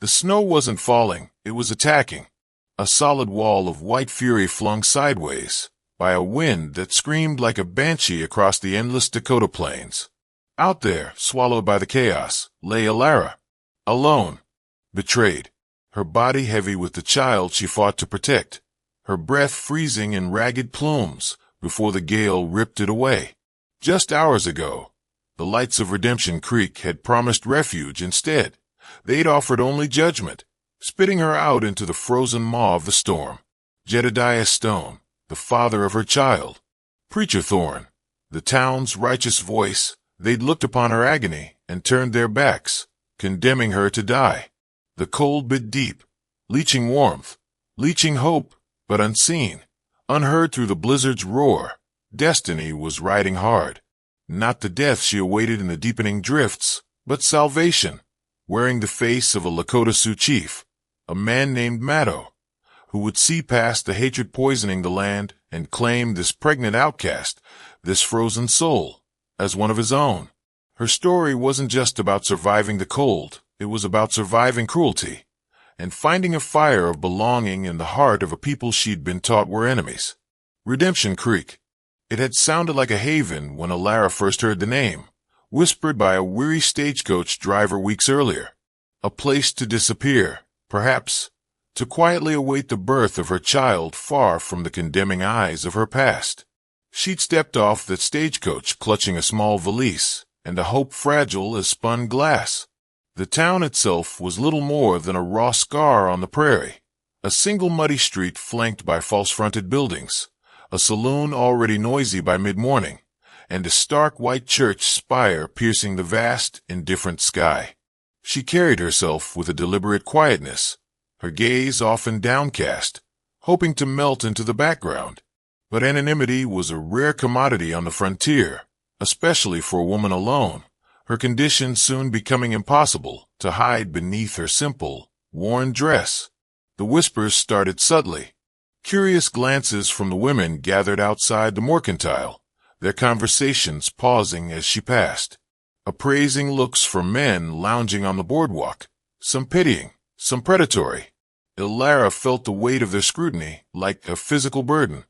The snow wasn't falling, it was attacking. A solid wall of white fury flung sideways by a wind that screamed like a banshee across the endless Dakota plains. Out there, swallowed by the chaos, lay Alara, alone, betrayed, her body heavy with the child she fought to protect, her breath freezing in ragged plumes before the gale ripped it away. Just hours ago, the lights of Redemption Creek had promised refuge. Instead, they'd offered only judgment, spitting her out into the frozen maw of the storm. Jedediah Stone, the father of her child. Preacher Thorne, the town's righteous voice. They'd looked upon her agony and turned their backs, condemning her to die. The cold bit deep, leaching warmth, leaching hope, but unseen, unheard through the blizzard's roar. Destiny was riding hard. Not the death she awaited in the deepening drifts, but salvation, wearing the face of a Lakota Sioux chief, a man named Maddo, who would see past the hatred poisoning the land and claim this pregnant outcast, this frozen soul, as one of his own. Her story wasn't just about surviving the cold, it was about surviving cruelty, and finding a fire of belonging in the heart of a people she'd been taught were enemies. Redemption Creek. It had sounded like a haven when Alara first heard the name, whispered by a weary stagecoach driver weeks earlier. A place to disappear, perhaps, to quietly await the birth of her child far from the condemning eyes of her past. She'd stepped off that stagecoach clutching a small valise and a hope fragile as spun glass. The town itself was little more than a raw scar on the prairie, a single muddy street flanked by false-fronted buildings, a saloon already noisy by mid-morning, and a stark white church spire piercing the vast, indifferent sky. She carried herself with a deliberate quietness, her gaze often downcast, hoping to melt into the background. But anonymity was a rare commodity on the frontier, especially for a woman alone, her condition soon becoming impossible to hide beneath her simple, worn dress. The whispers started subtly. Curious glances from the women gathered outside the mercantile, their conversations pausing as she passed. Appraising looks from men lounging on the boardwalk, some pitying, some predatory. Alara felt the weight of their scrutiny like a physical burden.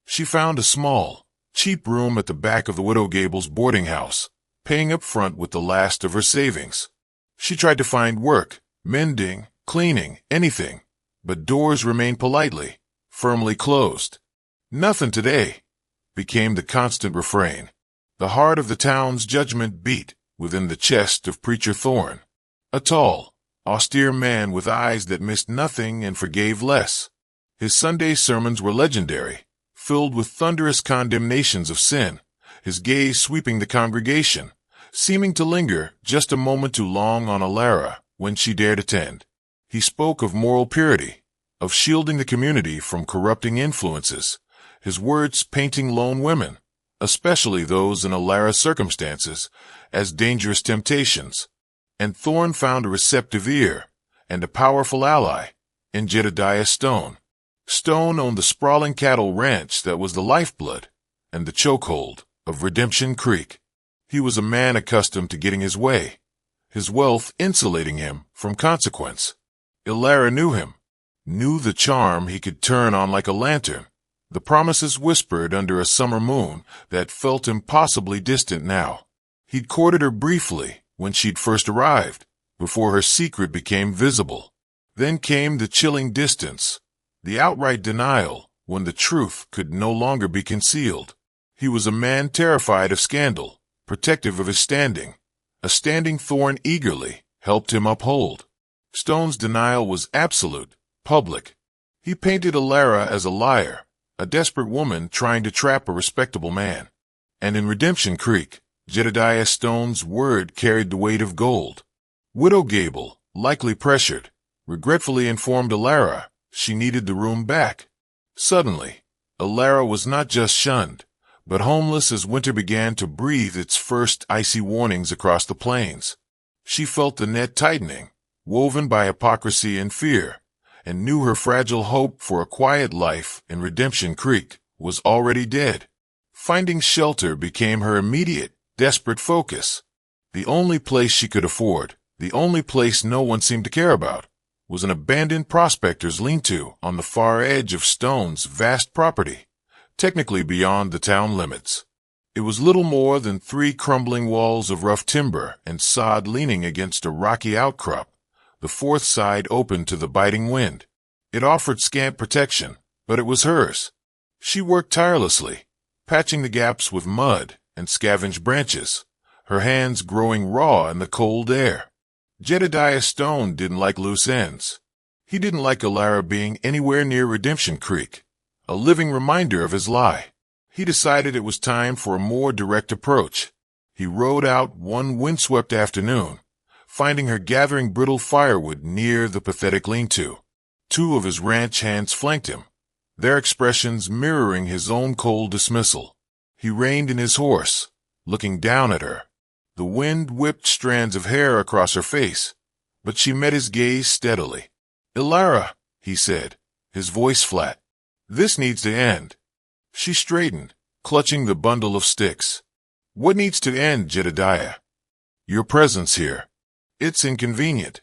She found a small, cheap room at the back of the Widow Gable's boarding house, paying up front with the last of her savings. She tried to find work, mending, cleaning, anything, but doors remained politely, firmly closed. "Nothing today," became the constant refrain. The heart of the town's judgment beat within the chest of Preacher Thorne, a tall, austere man with eyes that missed nothing and forgave less. His Sunday sermons were legendary, filled with thunderous condemnations of sin, his gaze sweeping the congregation, seeming to linger just a moment too long on Alara when she dared attend. He spoke of moral purity, of shielding the community from corrupting influences, his words painting lone women, especially those in Alara's circumstances, as dangerous temptations. And Thorne found a receptive ear and a powerful ally in Jedediah Stone. Stone owned the sprawling cattle ranch that was the lifeblood and the chokehold of Redemption Creek. He was a man accustomed to getting his way, his wealth insulating him from consequence. Alara knew him, knew the charm he could turn on like a lantern, the promises whispered under a summer moon that felt impossibly distant now. He'd courted her briefly when she'd first arrived, before her secret became visible. Then came the chilling distance, the outright denial when the truth could no longer be concealed. He was a man terrified of scandal, protective of his standing, a standing Thorne eagerly helped him uphold. Stone's denial was absolute, public. He painted Alara as a liar, a desperate woman trying to trap a respectable man. And in Redemption Creek, Jedediah Stone's word carried the weight of gold. Widow Gable, likely pressured, regretfully informed Alara she needed the room back. Suddenly, Alara was not just shunned, but homeless as winter began to breathe its first icy warnings across the plains. She felt the net tightening, woven by hypocrisy and fear, and knew her fragile hope for a quiet life in Redemption Creek was already dead. Finding shelter became her immediate, desperate focus. The only place she could afford, the only place no one seemed to care about, was an abandoned prospector's lean-to on the far edge of Stone's vast property, technically beyond the town limits. It was little more than 3 crumbling walls of rough timber and sod leaning against a rocky outcrop, the fourth side open to the biting wind. It offered scant protection, but it was hers. She worked tirelessly, patching the gaps with mud and scavenged branches, her hands growing raw in the cold air. Jedediah Stone didn't like loose ends. He didn't like Illara being anywhere near Redemption Creek, a living reminder of his lie. He decided it was time for a more direct approach. He rode out one windswept afternoon, finding her gathering brittle firewood near the pathetic lean-to. 2 of his ranch hands flanked him, their expressions mirroring his own cold dismissal. He reined in his horse, looking down at her. The wind whipped strands of hair across her face, but she met his gaze steadily. "Illara," he said, his voice flat. "This needs to end." She straightened, clutching the bundle of sticks. "What needs to end, Jedediah?" "Your presence here. It's inconvenient."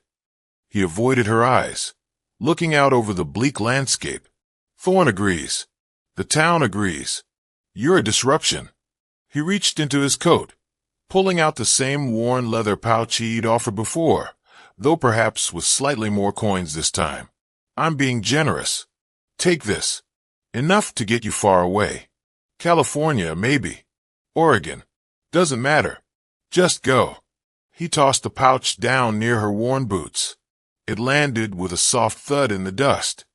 He avoided her eyes, looking out over the bleak landscape. "Thorn agrees. The town agrees. You're a disruption." He reached into his coat, pulling out the same worn leather pouch he'd offered before, though perhaps with slightly more coins this time. "I'm being generous. Take this. Enough to get you far away. California, maybe. Oregon. Doesn't matter. Just go." He tossed the pouch down near her worn boots. It landed with a soft thud in the dust.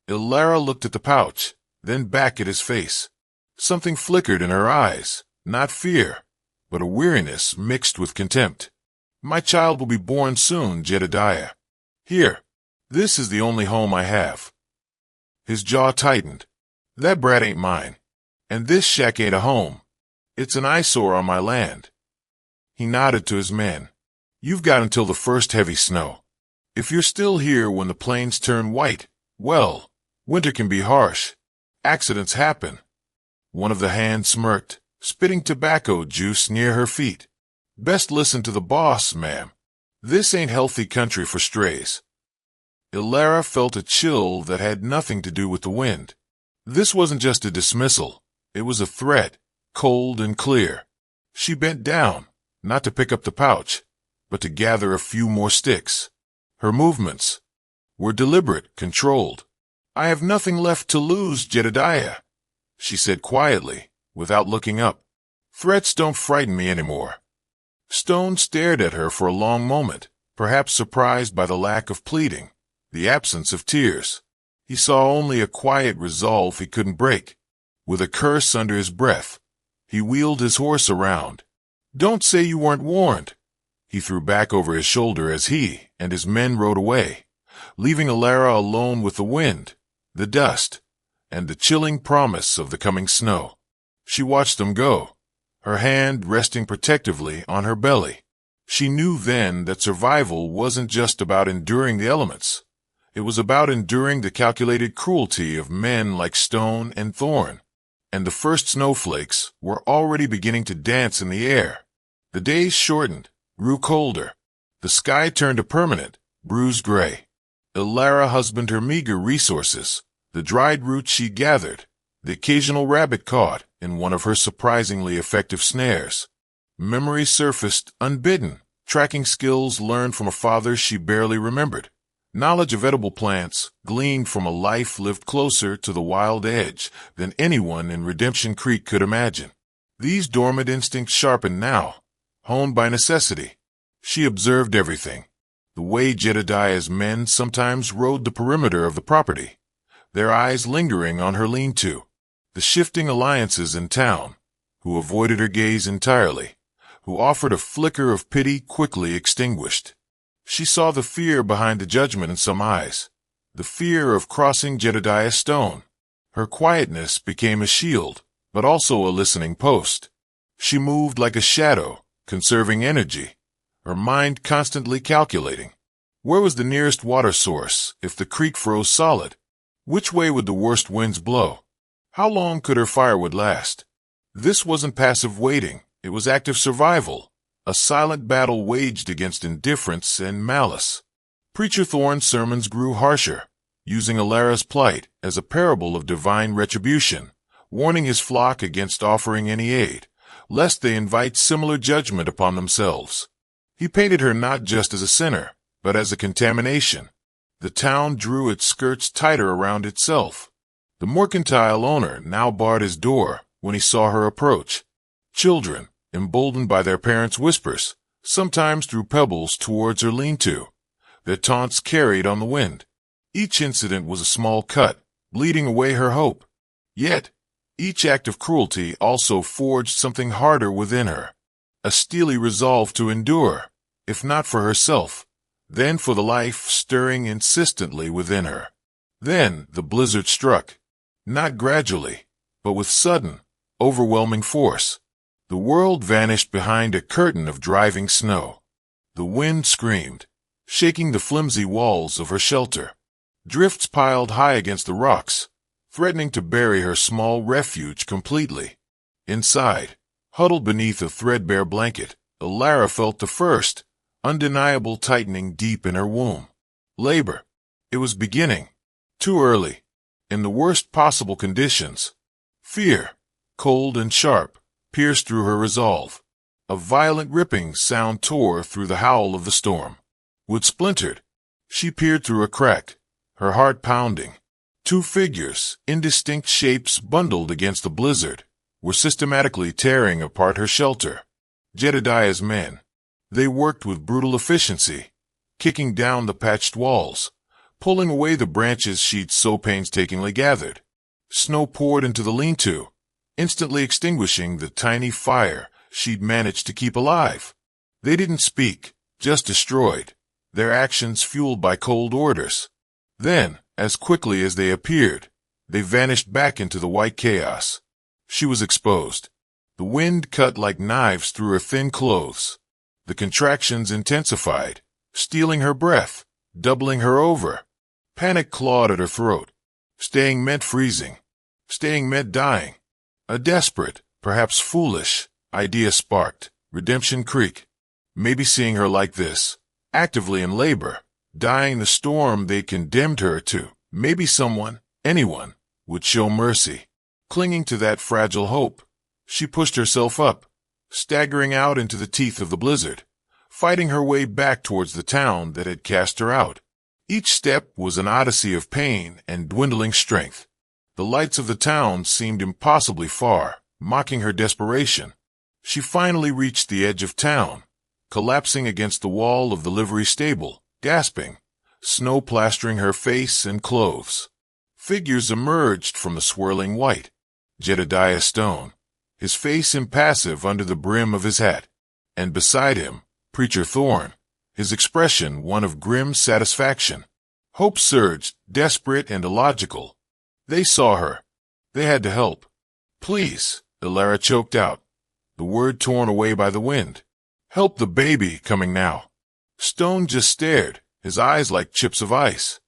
Illara looked at the pouch, then back at his face. Something flickered in her eyes, not fear, but a weariness mixed with contempt. "My child will be born soon, Jedediah. Here. This is the only home I have." His jaw tightened. "That brat ain't mine. And this shack ain't a home. It's an eyesore on my land." He nodded to his men. "You've got until the first heavy snow. If you're still here when the plains turn white, well, winter can be harsh. Accidents happen." One of the hands smirked, spitting tobacco juice near her feet. "Best listen to the boss, ma'am. This ain't healthy country for strays." Illara felt a chill that had nothing to do with the wind. This wasn't just a dismissal. It was a threat, cold and clear. She bent down, not to pick up the pouch, but to gather a few more sticks. Her movements were deliberate, controlled. "I have nothing left to lose, Jedediah," she said quietly, without looking up. "Threats don't frighten me anymore." Stone stared at her for a long moment, perhaps surprised by the lack of pleading, the absence of tears. He saw only a quiet resolve he couldn't break. With a curse under his breath, he wheeled his horse around. "Don't say you weren't warned," he threw back over his shoulder as he and his men rode away, leaving Illara alone with the wind, the dust, and the chilling promise of the coming snow. She watched them go, her hand resting protectively on her belly. She knew then that survival wasn't just about enduring the elements. It was about enduring the calculated cruelty of men like Stone and Thorn. And the first snowflakes were already beginning to dance in the air. The days shortened, grew colder. The sky turned a permanent, bruised gray. Illara husbanded her meager resources, the dried roots she gathered, the occasional rabbit caught in one of her surprisingly effective snares. Memories surfaced unbidden, tracking skills learned from a father she barely remembered. Knowledge of edible plants gleaned from a life lived closer to the wild edge than anyone in Redemption Creek could imagine. These dormant instincts sharpened now, honed by necessity. She observed everything. The way Jedediah's men sometimes rode the perimeter of the property, their eyes lingering on her lean-to. The shifting alliances in town, who avoided her gaze entirely, who offered a flicker of pity quickly extinguished. She saw the fear behind the judgment in some eyes, the fear of crossing Jedediah Stone. Her quietness became a shield, but also a listening post. She moved like a shadow, conserving energy, her mind constantly calculating. Where was the nearest water source if the creek froze solid? Which way would the worst winds blow? How long could her firewood last? This wasn't passive waiting, it was active survival. A silent battle waged against indifference and malice. Preacher Thorne's sermons grew harsher, using Alara's plight as a parable of divine retribution, warning his flock against offering any aid, lest they invite similar judgment upon themselves. He painted her not just as a sinner, but as a contamination. The town drew its skirts tighter around itself. The mercantile owner now barred his door when he saw her approach. Children, emboldened by their parents' whispers, sometimes threw pebbles towards her lean-to. Their taunts carried on the wind. Each incident was a small cut, bleeding away her hope. Yet, each act of cruelty also forged something harder within her. A steely resolve to endure, if not for herself, then for the life stirring insistently within her. Then the blizzard struck, not gradually, but with sudden, overwhelming force. The world vanished behind a curtain of driving snow. The wind screamed, shaking the flimsy walls of her shelter. Drifts piled high against the rocks, threatening to bury her small refuge completely. Inside, huddled beneath a threadbare blanket, Alara felt the first, undeniable tightening deep in her womb. Labor. It was beginning. Too early. In the worst possible conditions. Fear, cold and sharp, pierced through her resolve. A violent ripping sound tore through the howl of the storm. Wood splintered. She peered through a crack, her heart pounding. Two figures, indistinct shapes bundled against the blizzard, were systematically tearing apart her shelter. Jedediah's men. They worked with brutal efficiency, kicking down the patched walls, pulling away the branches she'd so painstakingly gathered. Snow poured into the lean-to, instantly extinguishing the tiny fire she'd managed to keep alive. They didn't speak, just destroyed, their actions fueled by cold orders. Then, as quickly as they appeared, they vanished back into the white chaos. She was exposed. The wind cut like knives through her thin clothes. The contractions intensified, stealing her breath, doubling her over. Panic clawed at her throat. Staying meant freezing. Staying meant dying. A desperate, perhaps foolish, idea sparked. Redemption Creek. Maybe seeing her like this, actively in labor, dying the storm they condemned her to, maybe someone, anyone, would show mercy. Clinging to that fragile hope, she pushed herself up, staggering out into the teeth of the blizzard, fighting her way back towards the town that had cast her out. Each step was an odyssey of pain and dwindling strength. The lights of the town seemed impossibly far, mocking her desperation. She finally reached the edge of town, collapsing against the wall of the livery stable, gasping, snow plastering her face and clothes. Figures emerged from the swirling white. Jedediah Stone, his face impassive under the brim of his hat, and beside him, Preacher Thorne, his expression one of grim satisfaction. Hope surged, desperate and illogical. They saw her. They had to help. Please, Alara choked out, the word torn away by the wind. Help the baby coming now. Stone just stared, his eyes like chips of ice.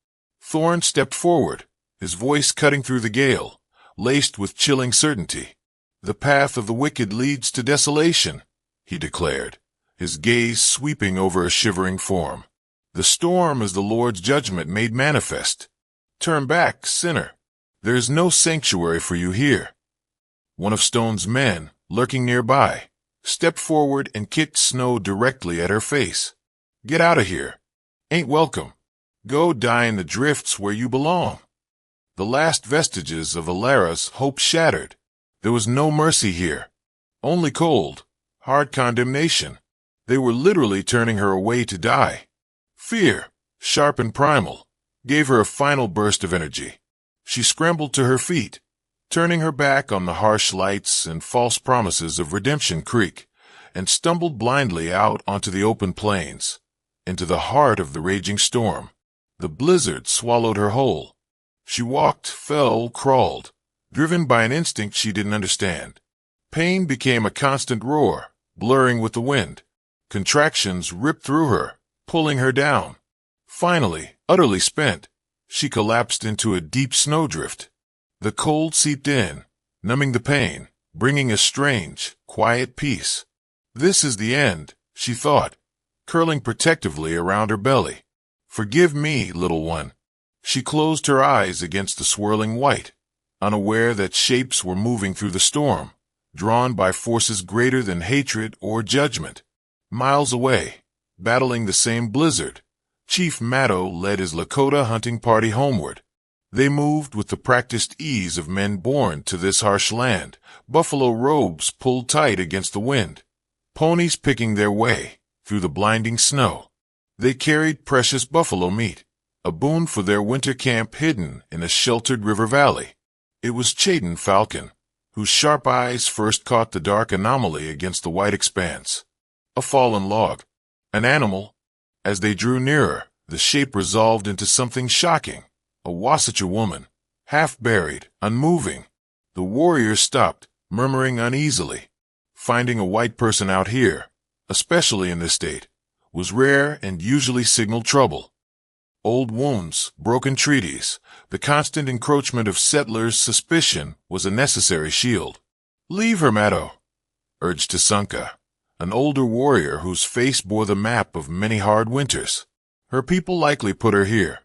Thorne stepped forward, his voice cutting through the gale, laced with chilling certainty. The path of the wicked leads to desolation, he declared, his gaze sweeping over a shivering form. The storm is the Lord's judgment made manifest. Turn back, sinner. There is no sanctuary for you here. One of Stone's men, lurking nearby, stepped forward and kicked snow directly at her face. Get out of here. Ain't welcome. Go die in the drifts where you belong. The last vestiges of Alara's hope shattered. There was no mercy here. Only cold, hard condemnation. They were literally turning her away to die. Fear, sharp and primal, gave her a final burst of energy. She scrambled to her feet, turning her back on the harsh lights and false promises of Redemption Creek, and stumbled blindly out onto the open plains, into the heart of the raging storm. The blizzard swallowed her whole. She walked, fell, crawled, driven by an instinct she didn't understand. Pain became a constant roar, blurring with the wind. Contractions ripped through her, pulling her down. Finally, utterly spent, she collapsed into a deep snowdrift. The cold seeped in, numbing the pain, bringing a strange, quiet peace. This is the end, she thought, curling protectively around her belly. Forgive me, little one. She closed her eyes against the swirling white, unaware that shapes were moving through the storm, drawn by forces greater than hatred or judgment. Miles away, battling the same blizzard, Chief Matto led his Lakota hunting party homeward. They moved with the practiced ease of men born to this harsh land, buffalo robes pulled tight against the wind, ponies picking their way through the blinding snow. They carried precious buffalo meat, a boon for their winter camp hidden in a sheltered river valley. It was Chayton Falcon, whose sharp eyes first caught the dark anomaly against the white expanse. A fallen log. An animal. As they drew nearer, the shape resolved into something shocking. A Wasatch woman, half-buried, unmoving. The warriors stopped, murmuring uneasily. Finding a white person out here, especially in this state, was rare and usually signaled trouble. Old wounds, broken treaties, the constant encroachment of settlers' suspicion was a necessary shield. "Leave her, Matto," urged Tasunka, an older warrior whose face bore the map of many hard winters. "Her people likely put her here.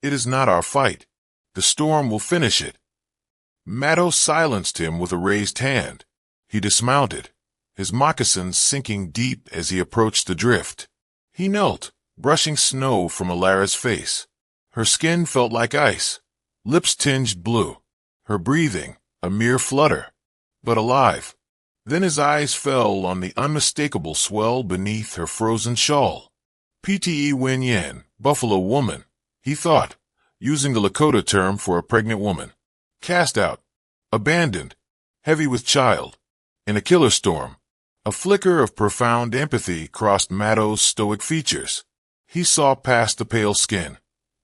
It is not our fight. The storm will finish it." Matto silenced him with a raised hand. He dismounted, his moccasins sinking deep as he approached the drift. He knelt, brushing snow from Alara's face. Her skin felt like ice, lips tinged blue, her breathing a mere flutter, but alive. Then his eyes fell on the unmistakable swell beneath her frozen shawl. Pte Win Yen, buffalo woman, he thought, using the Lakota term for a pregnant woman. Cast out, abandoned, heavy with child, in a killer storm. A flicker of profound empathy crossed Matto's stoic features. He saw past the pale skin,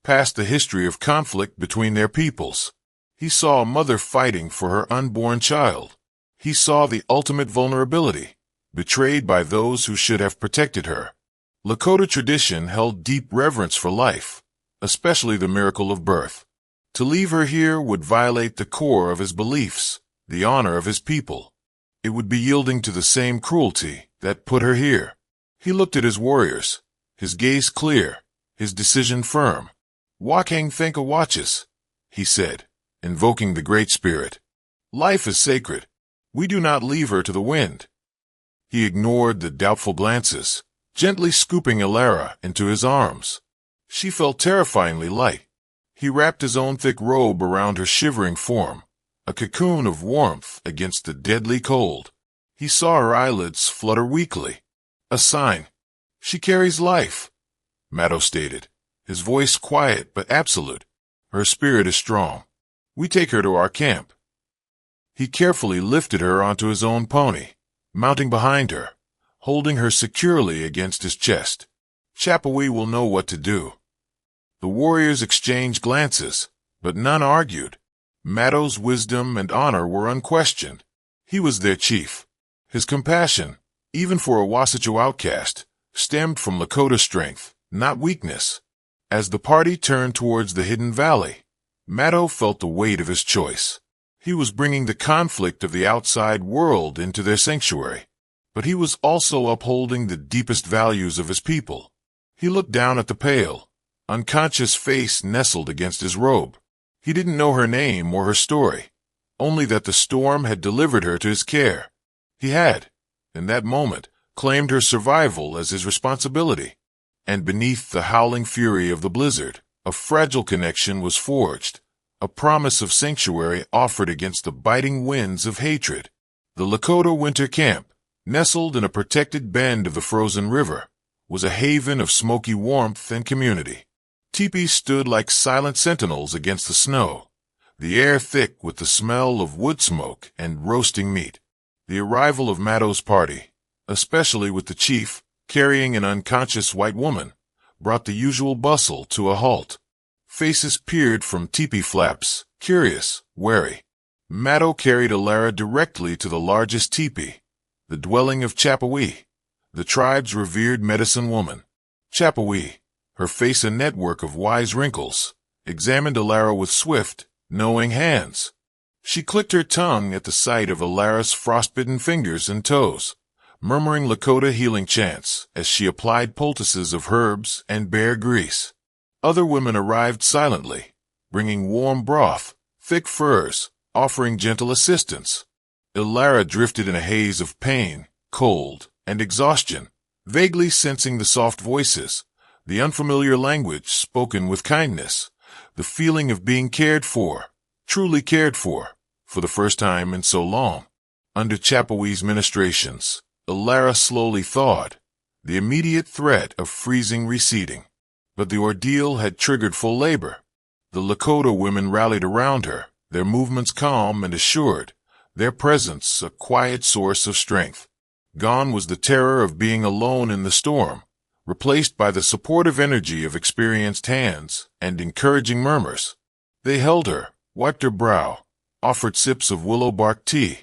past the history of conflict between their peoples. He saw a mother fighting for her unborn child. He saw the ultimate vulnerability, betrayed by those who should have protected her. Lakota tradition held deep reverence for life, especially the miracle of birth. To leave her here would violate the core of his beliefs, the honor of his people. It would be yielding to the same cruelty that put her here. He looked at his warriors, his gaze clear, his decision firm. "Wakang Thanka watches," he said, invoking the Great Spirit. "Life is sacred. We do not leave her to the wind." He ignored the doubtful glances, gently scooping Alara into his arms. She felt terrifyingly light. He wrapped his own thick robe around her shivering form, a cocoon of warmth against the deadly cold. He saw her eyelids flutter weakly. A sign. "She carries life," Matto stated, his voice quiet but absolute. "Her spirit is strong. We take her to our camp." He carefully lifted her onto his own pony, mounting behind her, holding her securely against his chest. "Chapawee will know what to do." The warriors exchanged glances, but none argued. Matto's wisdom and honor were unquestioned. He was their chief. His compassion, even for a Wasatch outcast, stemmed from Lakota strength, not weakness. As the party turned towards the hidden valley, Matto felt the weight of his choice. He was bringing the conflict of the outside world into their sanctuary, but he was also upholding the deepest values of his people. He looked down at the pale, unconscious face nestled against his robe. He didn't know her name or her story, only that the storm had delivered her to his care. He had, in that moment, claimed her survival as his responsibility. And beneath the howling fury of the blizzard, a fragile connection was forged, a promise of sanctuary offered against the biting winds of hatred. The Lakota winter camp, nestled in a protected bend of the frozen river, was a haven of smoky warmth and community. Teepees stood like silent sentinels against the snow, the air thick with the smell of wood smoke and roasting meat. The arrival of Matto's party, especially with the chief carrying an unconscious white woman, brought the usual bustle to a halt. Faces peered from teepee flaps, curious, wary. Matto carried Alara directly to the largest teepee, the dwelling of Chapawee, the tribe's revered medicine woman. Chapawee, her face a network of wise wrinkles, examined Alara with swift, knowing hands. She clicked her tongue at the sight of Alara's frostbitten fingers and toes, murmuring Lakota healing chants as she applied poultices of herbs and bear grease. Other women arrived silently, bringing warm broth, thick furs, offering gentle assistance. Ilara drifted in a haze of pain, cold, and exhaustion, vaguely sensing the soft voices, the unfamiliar language spoken with kindness, the feeling of being cared for, truly cared for the first time in so long. Under Chapowee's ministrations, Ilara slowly thawed, the immediate threat of freezing receding. But the ordeal had triggered full labor. The Lakota women rallied around her, their movements calm and assured, their presence a quiet source of strength. Gone was the terror of being alone in the storm, replaced by the supportive energy of experienced hands and encouraging murmurs. They held her, wiped her brow, offered sips of willow bark tea,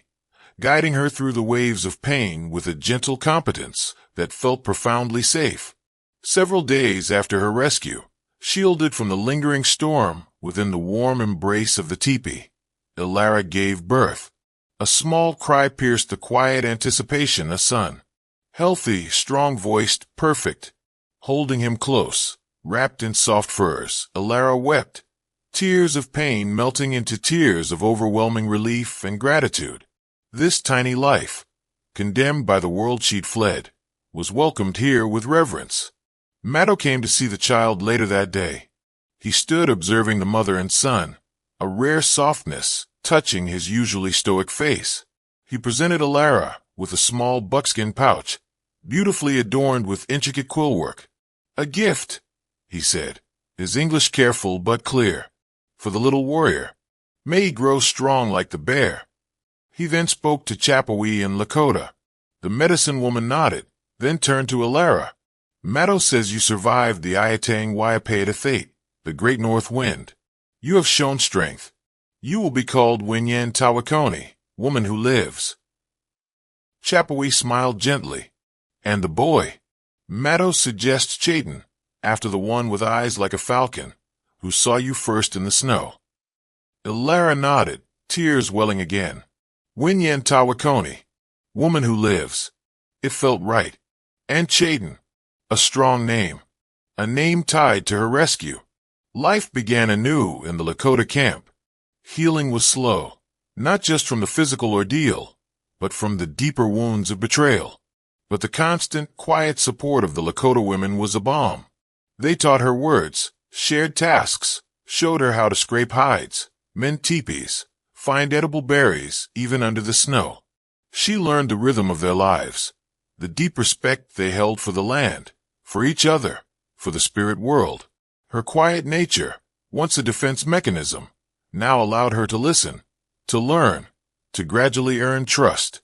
guiding her through the waves of pain with a gentle competence that felt profoundly safe. Several days after her rescue, shielded from the lingering storm within the warm embrace of the teepee, Ilara gave birth. A small cry pierced the quiet anticipation a son. Healthy, strong-voiced, perfect. Holding him close, wrapped in soft furs, Ilara wept, tears of pain melting into tears of overwhelming relief and gratitude. This tiny life, condemned by the world she'd fled, was welcomed here with reverence. Matto came to see the child later that day. He stood observing the mother and son, a rare softness touching his usually stoic face. He presented Ilara with a small buckskin pouch, beautifully adorned with intricate quillwork. "A gift," he said, his English careful but clear, "for the little warrior. May he grow strong like the bear." He then spoke to Chapawee and Lakota. The medicine woman nodded, then turned to Ilara. "Matto says you survived the Iatang Waiapeda fate, the great north wind. You have shown strength. You will be called Winyan Tawakoni, woman who lives." Chapawee smiled gently. "And the boy?" "Matto suggests Chayton, after the one with eyes like a falcon, who saw you first in the snow." Ilara nodded, tears welling again. "Winyan Tawakoni, woman who lives." It felt right. And Chayton, a strong name, a name tied to her rescue. Life began anew in the Lakota camp. Healing was slow, not just from the physical ordeal, but from the deeper wounds of betrayal. But the constant, quiet support of the Lakota women was a balm. They taught her words, shared tasks, showed her how to scrape hides, mend teepees, find edible berries even under the snow. She learned the rhythm of their lives, the deep respect they held for the land, for each other, for the spirit world. Her quiet nature, once a defense mechanism, now allowed her to listen, to learn, to gradually earn trust.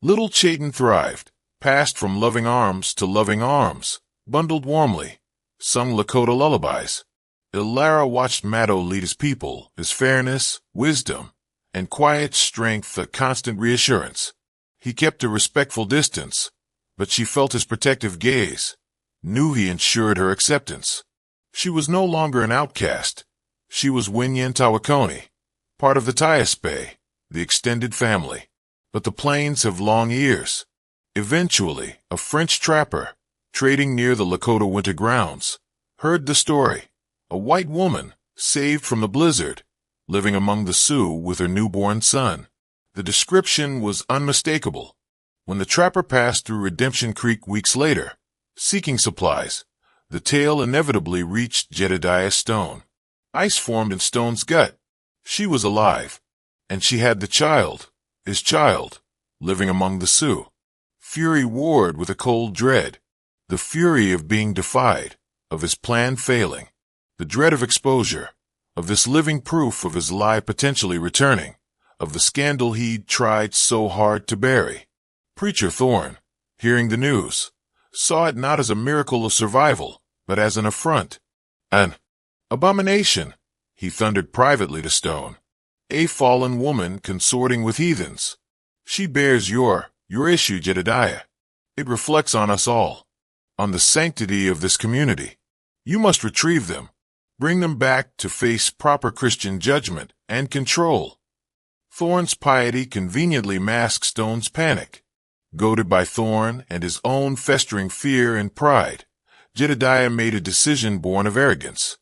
Little Chayton thrived, passed from loving arms to loving arms, bundled warmly, sung Lakota lullabies. Ilara watched Matto lead his people, his fairness, wisdom, and quiet strength a constant reassurance. He kept a respectful distance, but she felt his protective gaze, knew he ensured her acceptance. She was no longer an outcast. She was Winyan Tawakoni, part of the Tiaspe, the extended family. But the plains have long ears. Eventually, a French trapper, trading near the Lakota winter grounds, heard the story. A white woman, saved from the blizzard, living among the Sioux with her newborn son. The description was unmistakable. When the trapper passed through Redemption Creek weeks later, seeking supplies, the tale inevitably reached Jedediah Stone. Ice formed in Stone's gut. She was alive, and she had the child, his child, living among the Sioux. Fury warred with a cold dread, the fury of being defied, of his plan failing, the dread of exposure, of this living proof of his lie potentially returning, of the scandal he'd tried so hard to bury. Preacher Thorne, hearing the news, saw it not as a miracle of survival, but as an affront. An abomination, he thundered privately to Stone. A fallen woman consorting with heathens. She bears your issue, Jedediah. It reflects on us all, on the sanctity of this community. You must retrieve them, bring them back to face proper Christian judgment and control. Thorne's piety conveniently masked Stone's panic. Goaded by Thorne and his own festering fear and pride, Jedediah made a decision born of arrogance.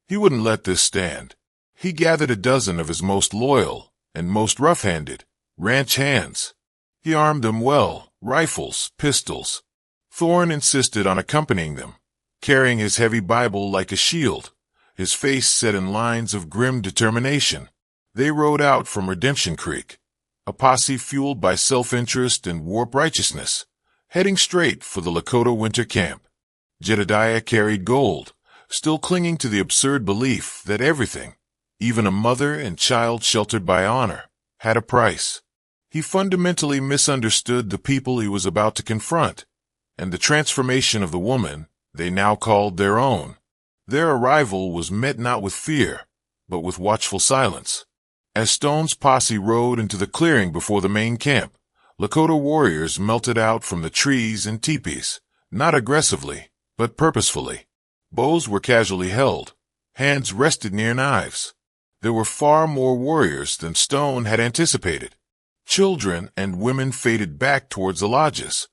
He wouldn't let this stand. He gathered a dozen of his most loyal and most rough-handed ranch hands. He armed them well, rifles, pistols. Thorn insisted on accompanying them, carrying his heavy Bible like a shield, his face set in lines of grim determination. They rode out from Redemption Creek, a posse fueled by self-interest and warped righteousness, heading straight for the Lakota winter camp. Jedediah carried gold, still clinging to the absurd belief that everything, even a mother and child sheltered by honor, had a price. He fundamentally misunderstood the people he was about to confront, and the transformation of the woman they now called their own. Their arrival was met not with fear, but with watchful silence. As Stone's posse rode into the clearing before the main camp, Lakota warriors melted out from the trees and teepees, not aggressively, but purposefully. Bows were casually held, hands rested near knives. There were far more warriors than Stone had anticipated. Children and women faded back towards the lodges.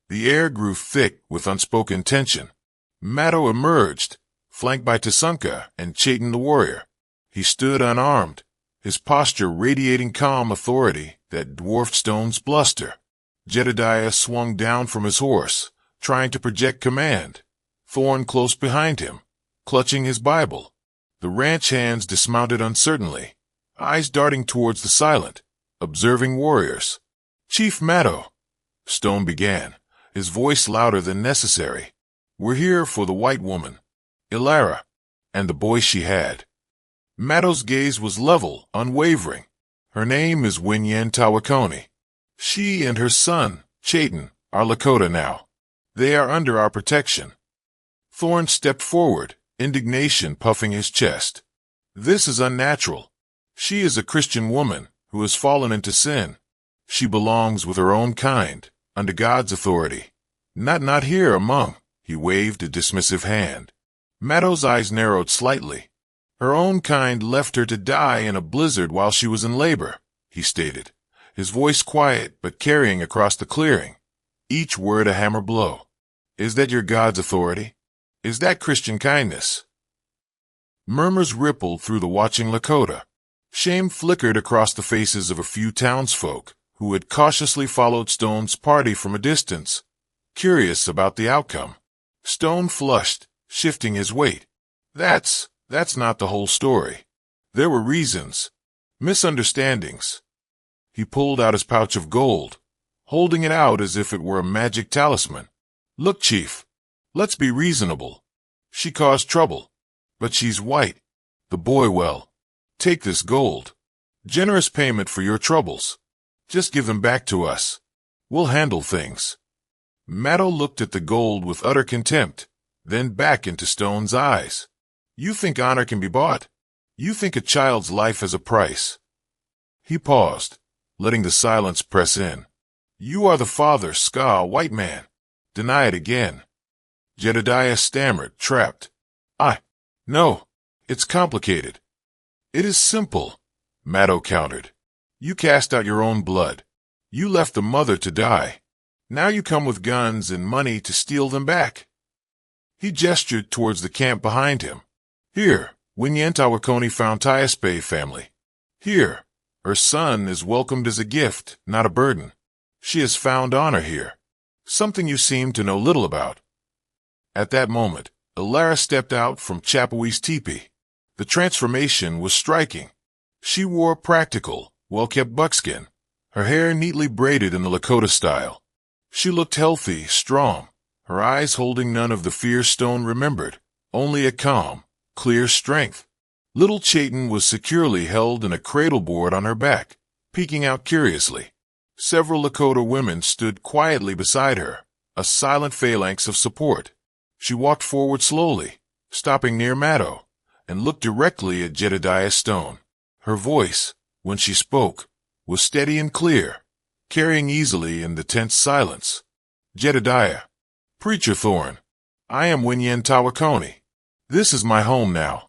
The air grew thick with unspoken tension. Matto emerged, flanked by Tasunka and Chayton the warrior. He stood unarmed, his posture radiating calm authority that dwarfed Stone's bluster. Jedediah swung down from his horse, trying to project command, Thorn close behind him, clutching his Bible. The ranch hands dismounted uncertainly, eyes darting towards the silent, observing warriors. "Chief Matto," Stone began, his voice louder than necessary. "We're here for the white woman, Ilara, and the boy she had." Matto's gaze was level, unwavering. "Her name is Winyen Tawakoni. She and her son, Chayton, are Lakota now. They are under our protection." Thorn stepped forward, indignation puffing his chest. "This is unnatural. She is a Christian woman who has fallen into sin. She belongs with her own kind, under God's authority. Not here among." He waved a dismissive hand. Matto's eyes narrowed slightly. "Her own kind left her to die in a blizzard while she was in labor," he stated, his voice quiet but carrying across the clearing, each word a hammer blow. "Is that your God's authority? Is that Christian kindness?" Murmurs rippled through the watching Lakota. Shame flickered across the faces of a few townsfolk who had cautiously followed Stone's party from a distance, curious about the outcome. Stone flushed, shifting his weight. That's not the whole story. There were reasons, misunderstandings." He pulled out his pouch of gold, holding it out as if it were a magic talisman. "Look, Chief, let's be reasonable. She caused trouble, but she's white. The boy, well, take this gold. Generous payment for your troubles. Just give them back to us. We'll handle things." Matto looked at the gold with utter contempt, then back into Stone's eyes. "You think honor can be bought? You think a child's life has a price?" He paused, letting the silence press in. "You are the father, Ska, white man. Deny it again." Jedediah stammered, trapped. No, it's complicated." "It is simple," Matto countered. "You cast out your own blood. You left the mother to die. Now you come with guns and money to steal them back." He gestured towards the camp behind him. "Here, Winyen Tawakoni found Tiaspe family. Here, her son is welcomed as a gift, not a burden. She has found honor here, something you seem to know little about." At that moment, Ilara stepped out from Chapawee's teepee. The transformation was striking. She wore practical, well-kept buckskin, her hair neatly braided in the Lakota style. She looked healthy, strong, her eyes holding none of the fear Stone remembered, only a calm, clear strength. Little Chayton was securely held in a cradleboard on her back, peeking out curiously. Several Lakota women stood quietly beside her, a silent phalanx of support. She walked forward slowly, stopping near Matto, and looked directly at Jedediah Stone. Her voice, when she spoke, was steady and clear, carrying easily in the tense silence. "Jedediah, Preacher Thorn, I am Winyen Tawakoni. This is my home now."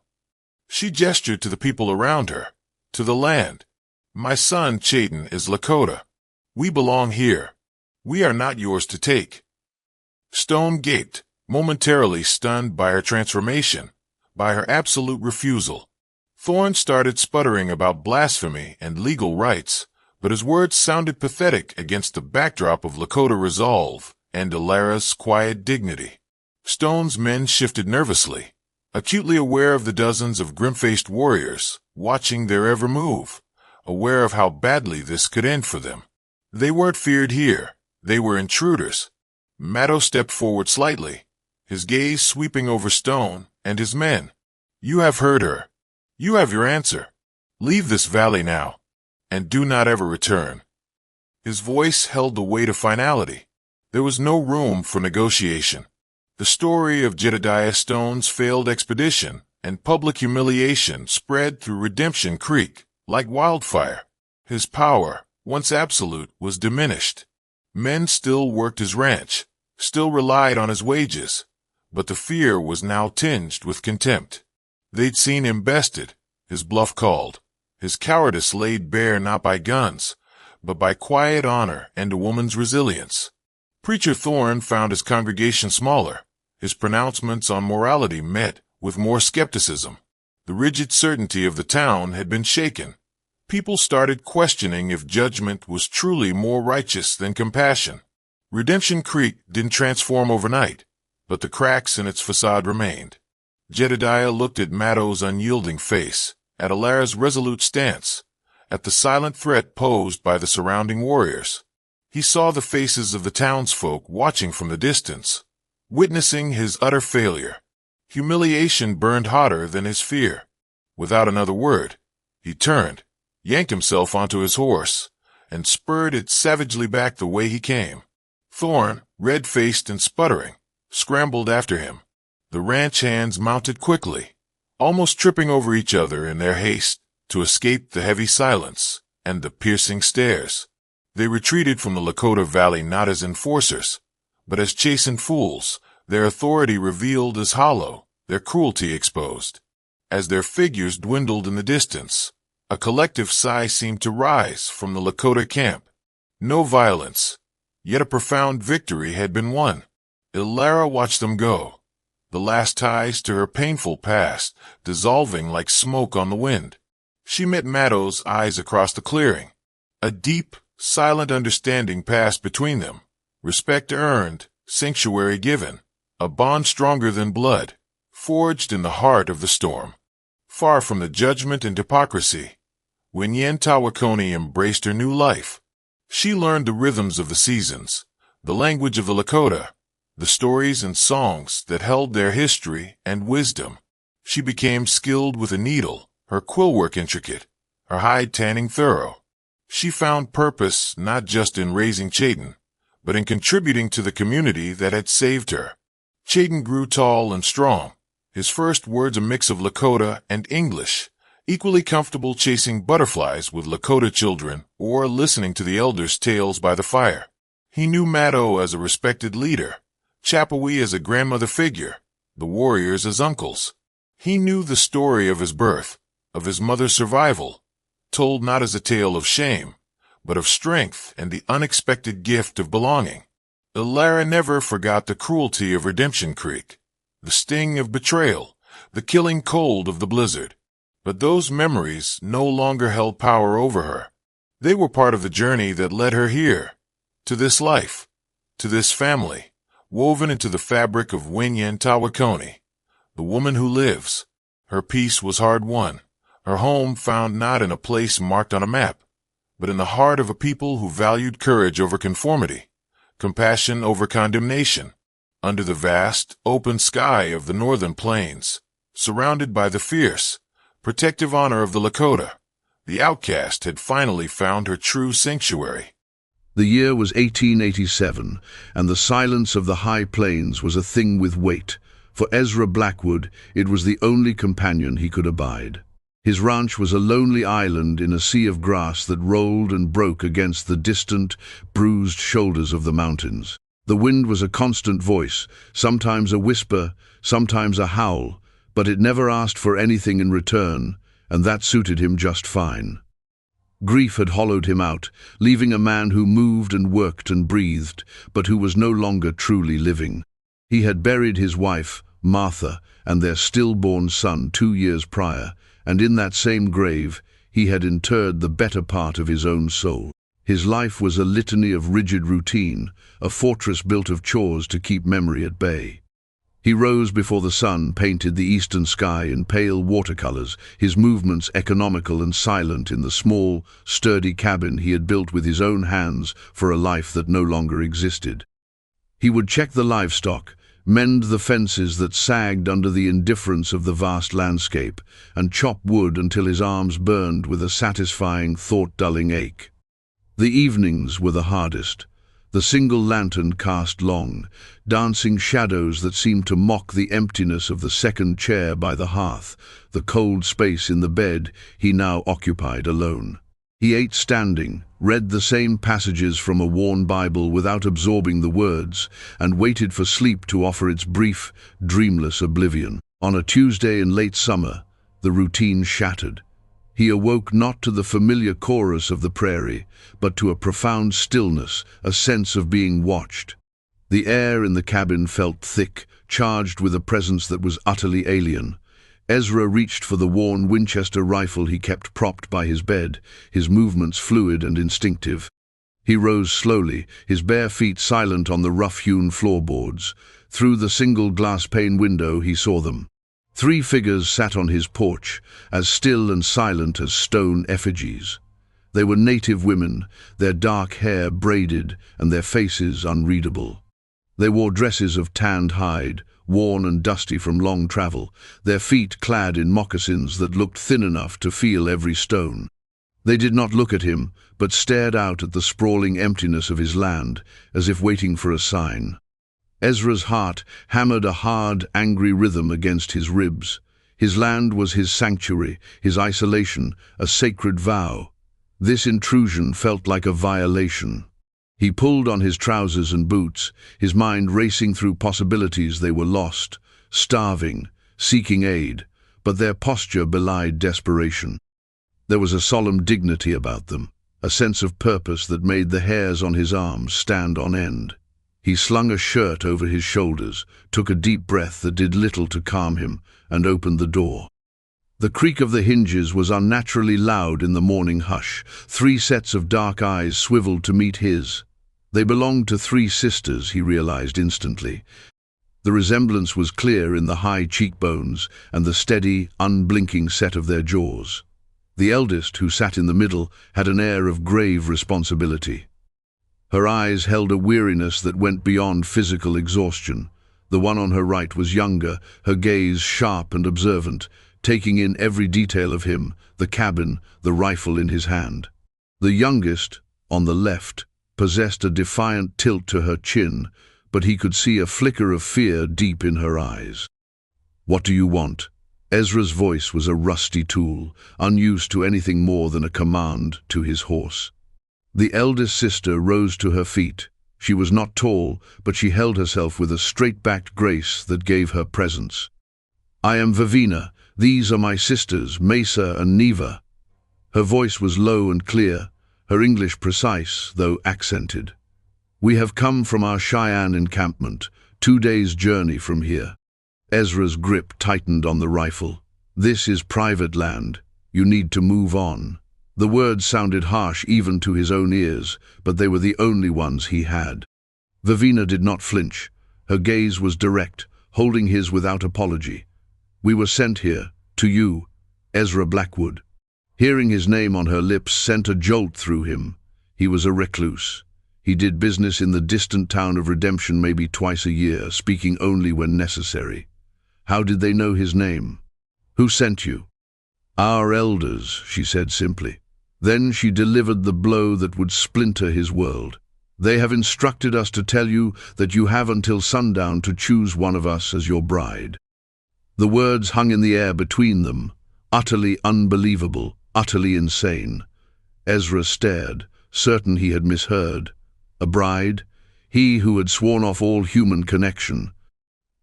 She gestured to the people around her, to the land. "My son, Chayton, is Lakota. We belong here. We are not yours to take." Stone gaped, momentarily stunned by her transformation, by her absolute refusal. Thorn started sputtering about blasphemy and legal rights, but his words sounded pathetic against the backdrop of Lakota resolve and Alara's quiet dignity. Stone's men shifted nervously, acutely aware of the dozens of grim-faced warriors watching their every move, aware of how badly this could end for them. They weren't feared here. They were intruders. Maddow stepped forward slightly, his gaze sweeping over Stone and his men. "You have heard her. You have your answer. Leave this valley now, and do not ever return." His voice held the weight of finality. There was no room for negotiation. The story of Jedediah Stone's failed expedition and public humiliation spread through Redemption Creek like wildfire. His power, once absolute, was diminished. Men still worked his ranch, still relied on his wages, but the fear was now tinged with contempt. They'd seen him bested, his bluff called, his cowardice laid bare not by guns, but by quiet honor and a woman's resilience. Preacher Thorn found his congregation smaller, his pronouncements on morality met with more skepticism. The rigid certainty of the town had been shaken. People started questioning if judgment was truly more righteous than compassion. Redemption Creek didn't transform overnight, but the cracks in its facade remained. Jedediah looked at Maddow's unyielding face, at Alara's resolute stance, at the silent threat posed by the surrounding warriors. He saw the faces of the townsfolk watching from the distance, witnessing his utter failure. Humiliation burned hotter than his fear. Without another word, he turned, yanked himself onto his horse, and spurred it savagely back the way he came. Thorn, red-faced and sputtering, scrambled after him. The ranch hands mounted quickly, almost tripping over each other in their haste to escape the heavy silence and the piercing stares. They retreated from the Lakota Valley not as enforcers, but as chastened fools, their authority revealed as hollow, their cruelty exposed. As their figures dwindled in the distance, a collective sigh seemed to rise from the Lakota camp. No violence, yet a profound victory had been won. Alara watched them go, the last ties to her painful past dissolving like smoke on the wind. She met Maddow's eyes across the clearing. A deep, silent understanding passed between them, respect earned, sanctuary given, a bond stronger than blood, forged in the heart of the storm. Far from the judgment and hypocrisy, Winyentawakoni embraced her new life. She learned the rhythms of the seasons, the language of the Lakota, the stories and songs that held their history and wisdom. She became skilled with a needle, her quillwork intricate, her hide tanning thorough. She found purpose not just in raising Chayton, but in contributing to the community that had saved her. Chayton grew tall and strong, his first words a mix of Lakota and English, equally comfortable chasing butterflies with Lakota children or listening to the elders' tales by the fire. He knew Maddow as a respected leader, Chapawee as a grandmother figure, the warriors as uncles. He knew the story of his birth, of his mother's survival, told not as a tale of shame, but of strength and the unexpected gift of belonging. Alara never forgot the cruelty of Redemption Creek, the sting of betrayal, the killing cold of the blizzard. But those memories no longer held power over her. They were part of the journey that led her here, to this life, to this family, woven into the fabric of Winyentawakoni, the woman who lives. Her peace was hard won, her home found not in a place marked on a map, but in the heart of a people who valued courage over conformity, compassion over condemnation. Under the vast, open sky of the northern plains, surrounded by the fierce, protective honor of the Lakota, the Outcast had finally found her true sanctuary. The year was 1887, and the silence of the high plains was a thing with weight. For Ezra Blackwood, it was the only companion he could abide. His ranch was a lonely island in a sea of grass that rolled and broke against the distant, bruised shoulders of the mountains. The wind was a constant voice, sometimes a whisper, sometimes a howl, but it never asked for anything in return, and that suited him just fine. Grief had hollowed him out, leaving a man who moved and worked and breathed, but who was no longer truly living. He had buried his wife, Martha, and their stillborn son 2 years prior, and in that same grave he had interred the better part of his own soul. His life was a litany of rigid routine, a fortress built of chores to keep memory at bay. He rose before the sun painted the eastern sky in pale watercolors, his movements economical and silent in the small, sturdy cabin he had built with his own hands for a life that no longer existed. He would check the livestock, mend the fences that sagged under the indifference of the vast landscape, and chop wood until his arms burned with a satisfying, thought-dulling ache. The evenings were the hardest. The single lantern cast long, dancing shadows that seemed to mock the emptiness of the second chair by the hearth, the cold space in the bed he now occupied alone. He ate standing, read the same passages from a worn Bible without absorbing the words, and waited for sleep to offer its brief, dreamless oblivion. On a Tuesday in late summer, the routine shattered. He awoke not to the familiar chorus of the prairie, but to a profound stillness, a sense of being watched. The air in the cabin felt thick, charged with a presence that was utterly alien. Ezra reached for the worn Winchester rifle he kept propped by his bed, his movements fluid and instinctive. He rose slowly, his bare feet silent on the rough-hewn floorboards. Through the single glass-pane window he saw them. 3 figures sat on his porch, as still and silent as stone effigies. They were native women, their dark hair braided and their faces unreadable. They wore dresses of tanned hide, worn and dusty from long travel, their feet clad in moccasins that looked thin enough to feel every stone. They did not look at him, but stared out at the sprawling emptiness of his land, as if waiting for a sign. Ezra's heart hammered a hard, angry rhythm against his ribs. His land was his sanctuary, his isolation, a sacred vow. This intrusion felt like a violation. He pulled on his trousers and boots, his mind racing through possibilities. They were lost, starving, seeking aid, but their posture belied desperation. There was a solemn dignity about them, a sense of purpose that made the hairs on his arms stand on end. He slung a shirt over his shoulders, took a deep breath that did little to calm him, and opened the door. The creak of the hinges was unnaturally loud in the morning hush. 3 sets of dark eyes swiveled to meet his. They belonged to 3 sisters, he realized instantly. The resemblance was clear in the high cheekbones and the steady, unblinking set of their jaws. The eldest, who sat in the middle, had an air of grave responsibility. Her eyes held a weariness that went beyond physical exhaustion. The one on her right was younger, her gaze sharp and observant, taking in every detail of him, the cabin, the rifle in his hand. The youngest, on the left, possessed a defiant tilt to her chin, but he could see a flicker of fear deep in her eyes. "What do you want?" Ezra's voice was a rusty tool, unused to anything more than a command to his horse. The eldest sister rose to her feet. She was not tall, but she held herself with a straight-backed grace that gave her presence. "I am Vivina. These are my sisters, Mesa and Neva." Her voice was low and clear, her English precise, though accented. "We have come from our Cheyenne encampment, 2 days' journey from here." Ezra's grip tightened on the rifle. "This is private land. You need to move on." The words sounded harsh even to his own ears, but they were the only ones he had. Vivina did not flinch. Her gaze was direct, holding his without apology. "We were sent here, to you, Ezra Blackwood." Hearing his name on her lips sent a jolt through him. He was a recluse. He did business in the distant town of Redemption maybe twice a year, speaking only when necessary. How did they know his name? "Who sent you?" "Our elders," she said simply. Then she delivered the blow that would splinter his world. "They have instructed us to tell you that you have until sundown to choose one of us as your bride." The words hung in the air between them, utterly unbelievable, utterly insane. Ezra stared, certain he had misheard. A bride? He who had sworn off all human connection.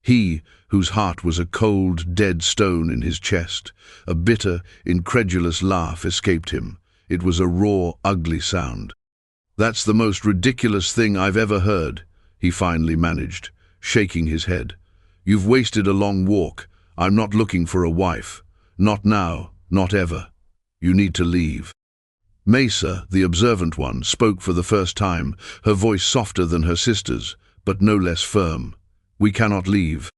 He whose heart was a cold, dead stone in his chest. A bitter, incredulous laugh escaped him. It was a raw, ugly sound. "That's the most ridiculous thing I've ever heard," he finally managed, shaking his head. "You've wasted a long walk. I'm not looking for a wife. Not now, not ever. You need to leave." Mesa, the observant one, spoke for the first time, her voice softer than her sister's, but no less firm. "We cannot leave."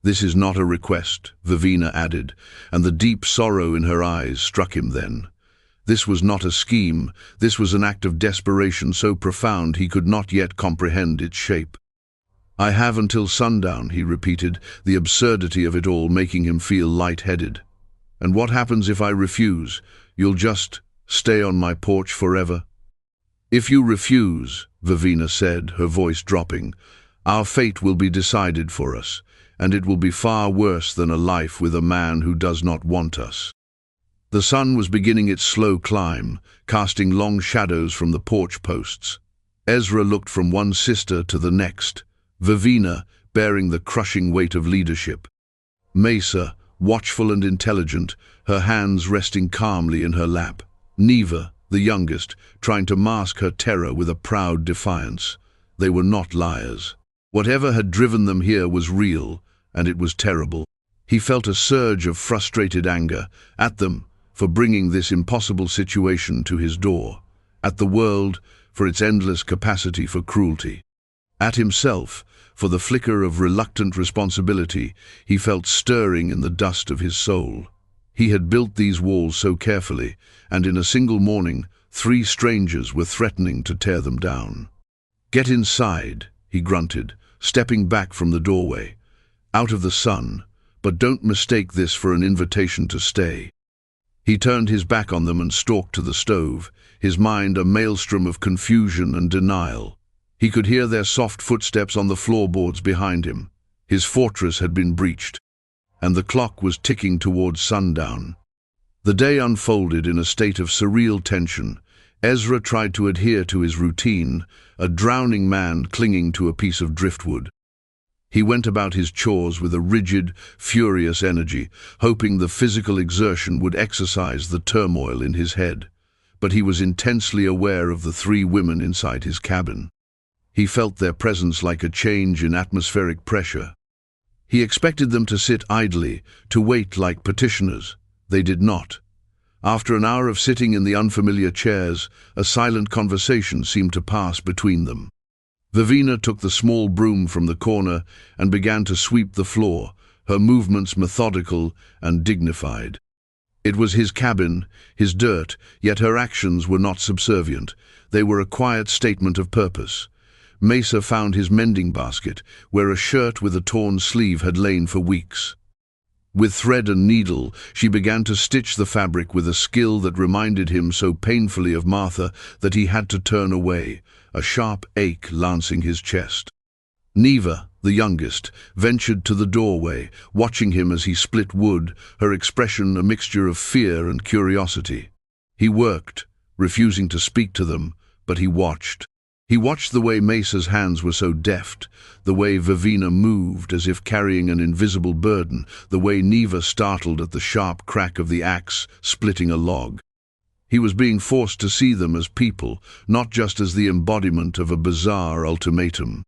"This is not a request," Vivina added, and the deep sorrow in her eyes struck him then. This was not a scheme, this was an act of desperation so profound he could not yet comprehend its shape. "I have until sundown," he repeated, the absurdity of it all making him feel light-headed. "And what happens if I refuse? You'll just stay on my porch forever?" "If you refuse," Vivina said, her voice dropping, "our fate will be decided for us, and it will be far worse than a life with a man who does not want us." The sun was beginning its slow climb, casting long shadows from the porch posts. Ezra looked from one sister to the next, Vivina bearing the crushing weight of leadership. Mesa, watchful and intelligent, her hands resting calmly in her lap. Neva, the youngest, trying to mask her terror with a proud defiance. They were not liars. Whatever had driven them here was real, and it was terrible. He felt a surge of frustrated anger at them for bringing this impossible situation to his door, at the world for its endless capacity for cruelty, at himself for the flicker of reluctant responsibility he felt stirring in the dust of his soul. He had built these walls so carefully, and in a single morning 3 strangers were threatening to tear them down. "Get inside," he grunted, stepping back from the doorway. "Out of the sun, but don't mistake this for an invitation to stay." He turned his back on them and stalked to the stove, his mind a maelstrom of confusion and denial. He could hear their soft footsteps on the floorboards behind him. His fortress had been breached, and the clock was ticking towards sundown. The day unfolded in a state of surreal tension. Ezra tried to adhere to his routine, a drowning man clinging to a piece of driftwood. He went about his chores with a rigid, furious energy, hoping the physical exertion would exorcise the turmoil in his head. But he was intensely aware of the 3 women inside his cabin. He felt their presence like a change in atmospheric pressure. He expected them to sit idly, to wait like petitioners. They did not. After an hour of sitting in the unfamiliar chairs, a silent conversation seemed to pass between them. Vivina took the small broom from the corner and began to sweep the floor, her movements methodical and dignified. It was his cabin, his dirt, yet her actions were not subservient. They were a quiet statement of purpose. Mesa found his mending basket, where a shirt with a torn sleeve had lain for weeks. With thread and needle, she began to stitch the fabric with a skill that reminded him so painfully of Martha that he had to turn away, a sharp ache lancing his chest. Neva, the youngest, ventured to the doorway, watching him as he split wood, her expression a mixture of fear and curiosity. He worked, refusing to speak to them, but he watched. He watched the way Mesa's hands were so deft, the way Vivina moved as if carrying an invisible burden, the way Neva startled at the sharp crack of the axe splitting a log. He was being forced to see them as people, not just as the embodiment of a bizarre ultimatum.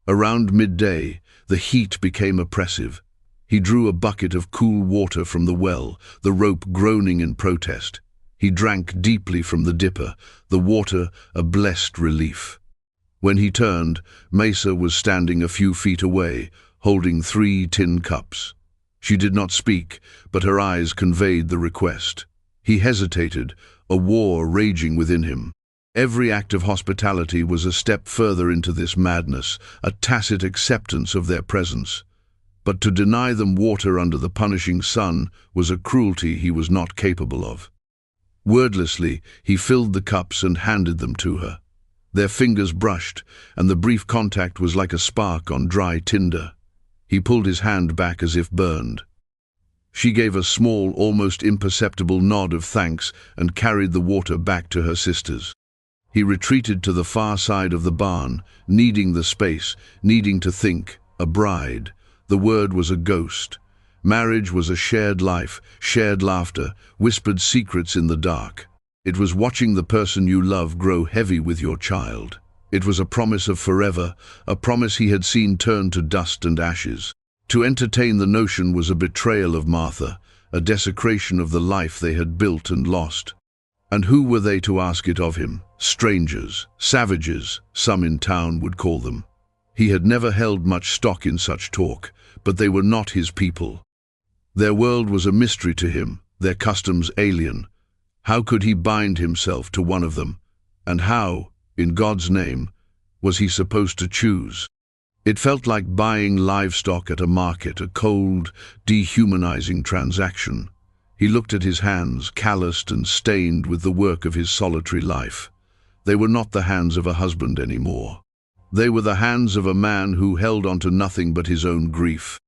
Around midday, the heat became oppressive. He drew a bucket of cool water from the well, the rope groaning in protest. He drank deeply from the dipper, the water a blessed relief. When he turned, Mesa was standing a few feet away, holding 3 tin cups. She did not speak, but her eyes conveyed the request. He hesitated, a war raging within him. Every act of hospitality was a step further into this madness, a tacit acceptance of their presence. But to deny them water under the punishing sun was a cruelty he was not capable of. Wordlessly, he filled the cups and handed them to her. Their fingers brushed, and the brief contact was like a spark on dry tinder. He pulled his hand back as if burned. She gave a small, almost imperceptible nod of thanks and carried the water back to her sisters. He retreated to the far side of the barn, needing the space, needing to think, a bride. The word was a ghost. Marriage was a shared life, shared laughter, whispered secrets in the dark. It was watching the person you love grow heavy with your child. It was a promise of forever, a promise he had seen turn to dust and ashes. To entertain the notion was a betrayal of Martha, a desecration of the life they had built and lost. And who were they to ask it of him? Strangers, savages, some in town would call them. He had never held much stock in such talk, but they were not his people. Their world was a mystery to him, their customs alien. How could he bind himself to one of them? And how, in God's name, was he supposed to choose? It felt like buying livestock at a market, a cold, dehumanizing transaction. He looked at his hands, calloused and stained with the work of his solitary life. They were not the hands of a husband anymore. They were the hands of a man who held on to nothing but his own grief.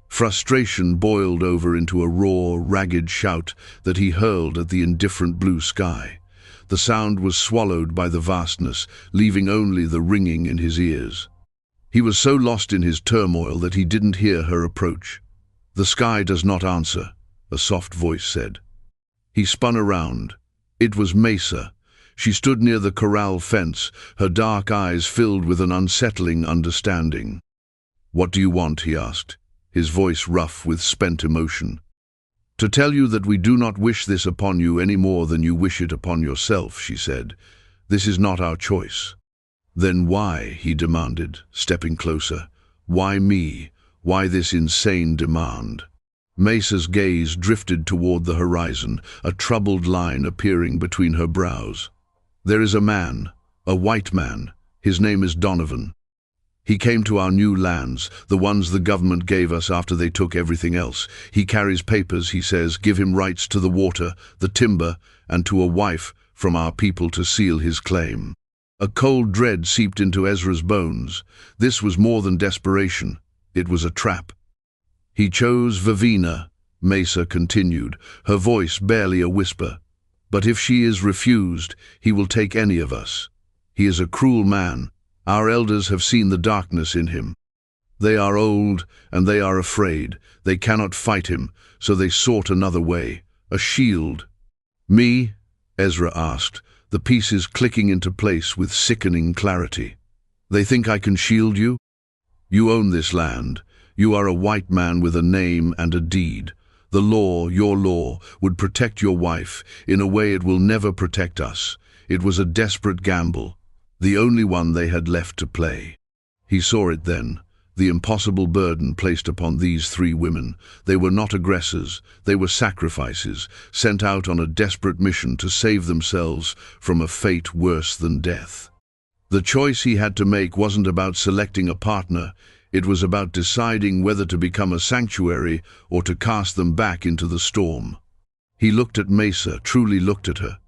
Frustration boiled over into a raw, ragged shout that he hurled at the indifferent blue sky. The sound was swallowed by the vastness, leaving only the ringing in his ears. He was so lost in his turmoil that he didn't hear her approach. "The sky does not answer," a soft voice said. He spun around. It was Mesa. She stood near the corral fence, her dark eyes filled with an unsettling understanding. "What do you want?" he asked, his voice rough with spent emotion. "To tell you that we do not wish this upon you any more than you wish it upon yourself," she said. "This is not our choice." "Then why?" he demanded, stepping closer. "Why me? Why this insane demand?" Mesa's gaze drifted toward the horizon, a troubled line appearing between her brows. "There is a man, a white man. His name is Donovan. He came to our new lands, the ones the government gave us after they took everything else. He carries papers, he says, give him rights to the water, the timber, and to a wife from our people to seal his claim." A cold dread seeped into Ezra's bones. This was more than desperation. It was a trap. "He chose Vivina," Mesa continued, her voice barely a whisper. "But if she is refused, he will take any of us. He is a cruel man. Our elders have seen the darkness in him. They are old, and they are afraid. They cannot fight him, so they sought another way, a shield." "Me?" Ezra asked, the pieces clicking into place with sickening clarity. "They think I can shield you? You own this land. You are a white man with a name and a deed. The law, your law, would protect your wife in a way it will never protect us." It was a desperate gamble, the only one they had left to play. He saw it then, the impossible burden placed upon these three women. They were not aggressors, they were sacrifices, sent out on a desperate mission to save themselves from a fate worse than death. The choice he had to make wasn't about selecting a partner, it was about deciding whether to become a sanctuary or to cast them back into the storm. He looked at Mesa, truly looked at her.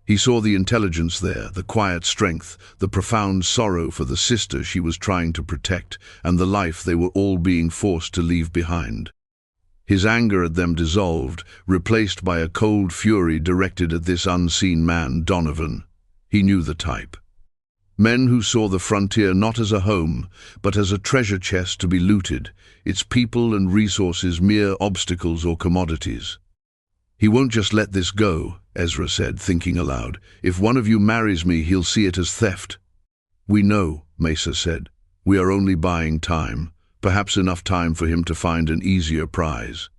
He saw the intelligence there, the quiet strength, the profound sorrow for the sister she was trying to protect, and the life they were all being forced to leave behind. His anger at them dissolved, replaced by a cold fury directed at this unseen man, Donovan. He knew the type. Men who saw the frontier not as a home, but as a treasure chest to be looted, its people and resources mere obstacles or commodities. "He won't just let this go," Ezra said, thinking aloud. "If one of you marries me, he'll see it as theft." "We know," Mesa said. "We are only buying time, perhaps enough time for him to find an easier prize."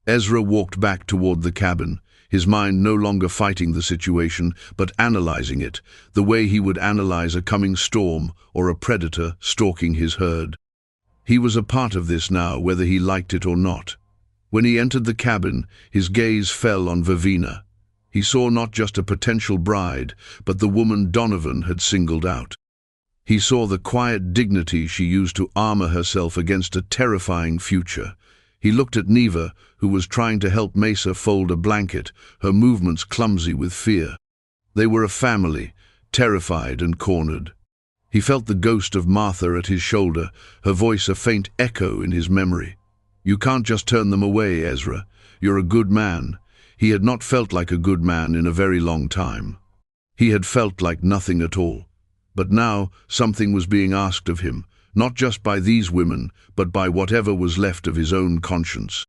Ezra walked back toward the cabin, his mind no longer fighting the situation, but analyzing it, the way he would analyze a coming storm or a predator stalking his herd. He was a part of this now, whether he liked it or not. When he entered the cabin, his gaze fell on Vivina. He saw not just a potential bride, but the woman Donovan had singled out. He saw the quiet dignity she used to armor herself against a terrifying future. He looked at Neva, who was trying to help Mesa fold a blanket, her movements clumsy with fear. They were a family, terrified and cornered. He felt the ghost of Martha at his shoulder, her voice a faint echo in his memory. "You can't just turn them away, Ezra. You're a good man." He had not felt like a good man in a very long time. He had felt like nothing at all. But now something was being asked of him, not just by these women, but by whatever was left of his own conscience.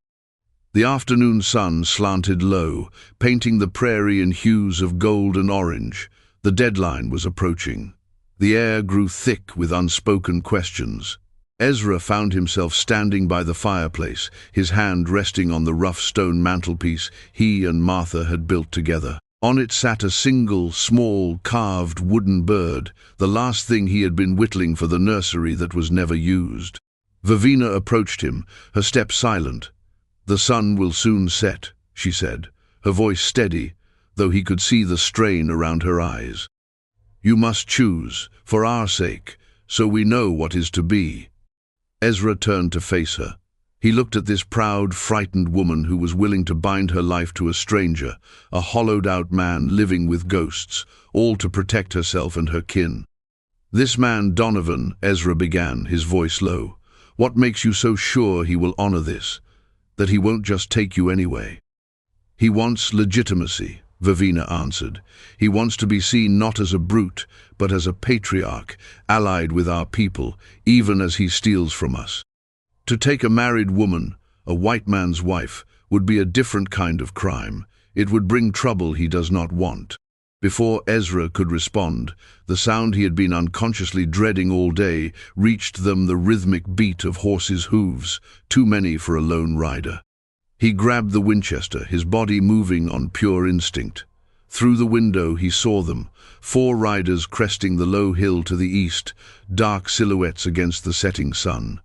The afternoon sun slanted low, painting the prairie in hues of gold and orange. The deadline was approaching. The air grew thick with unspoken questions. Ezra found himself standing by the fireplace, his hand resting on the rough stone mantelpiece he and Martha had built together. On it sat a single, small, carved wooden bird, the last thing he had been whittling for the nursery that was never used. Vivina approached him, her step silent. "The sun will soon set," she said, her voice steady, though he could see the strain around her eyes. "You must choose, for our sake, so we know what is to be." Ezra turned to face her. He looked at this proud, frightened woman who was willing to bind her life to a stranger, a hollowed-out man living with ghosts, all to protect herself and her kin. "This man, Donovan," Ezra began, his voice low, "what makes you so sure he will honor this, that he won't just take you anyway?" "He wants legitimacy," Vivina answered. "He wants to be seen not as a brute, but as a patriarch, allied with our people, even as he steals from us. To take a married woman, a white man's wife, would be a different kind of crime. It would bring trouble he does not want." Before Ezra could respond, the sound he had been unconsciously dreading all day reached them, the rhythmic beat of horses' hooves, too many for a lone rider. He grabbed the Winchester, his body moving on pure instinct. Through the window he saw them, 4 riders cresting the low hill to the east, dark silhouettes against the setting sun.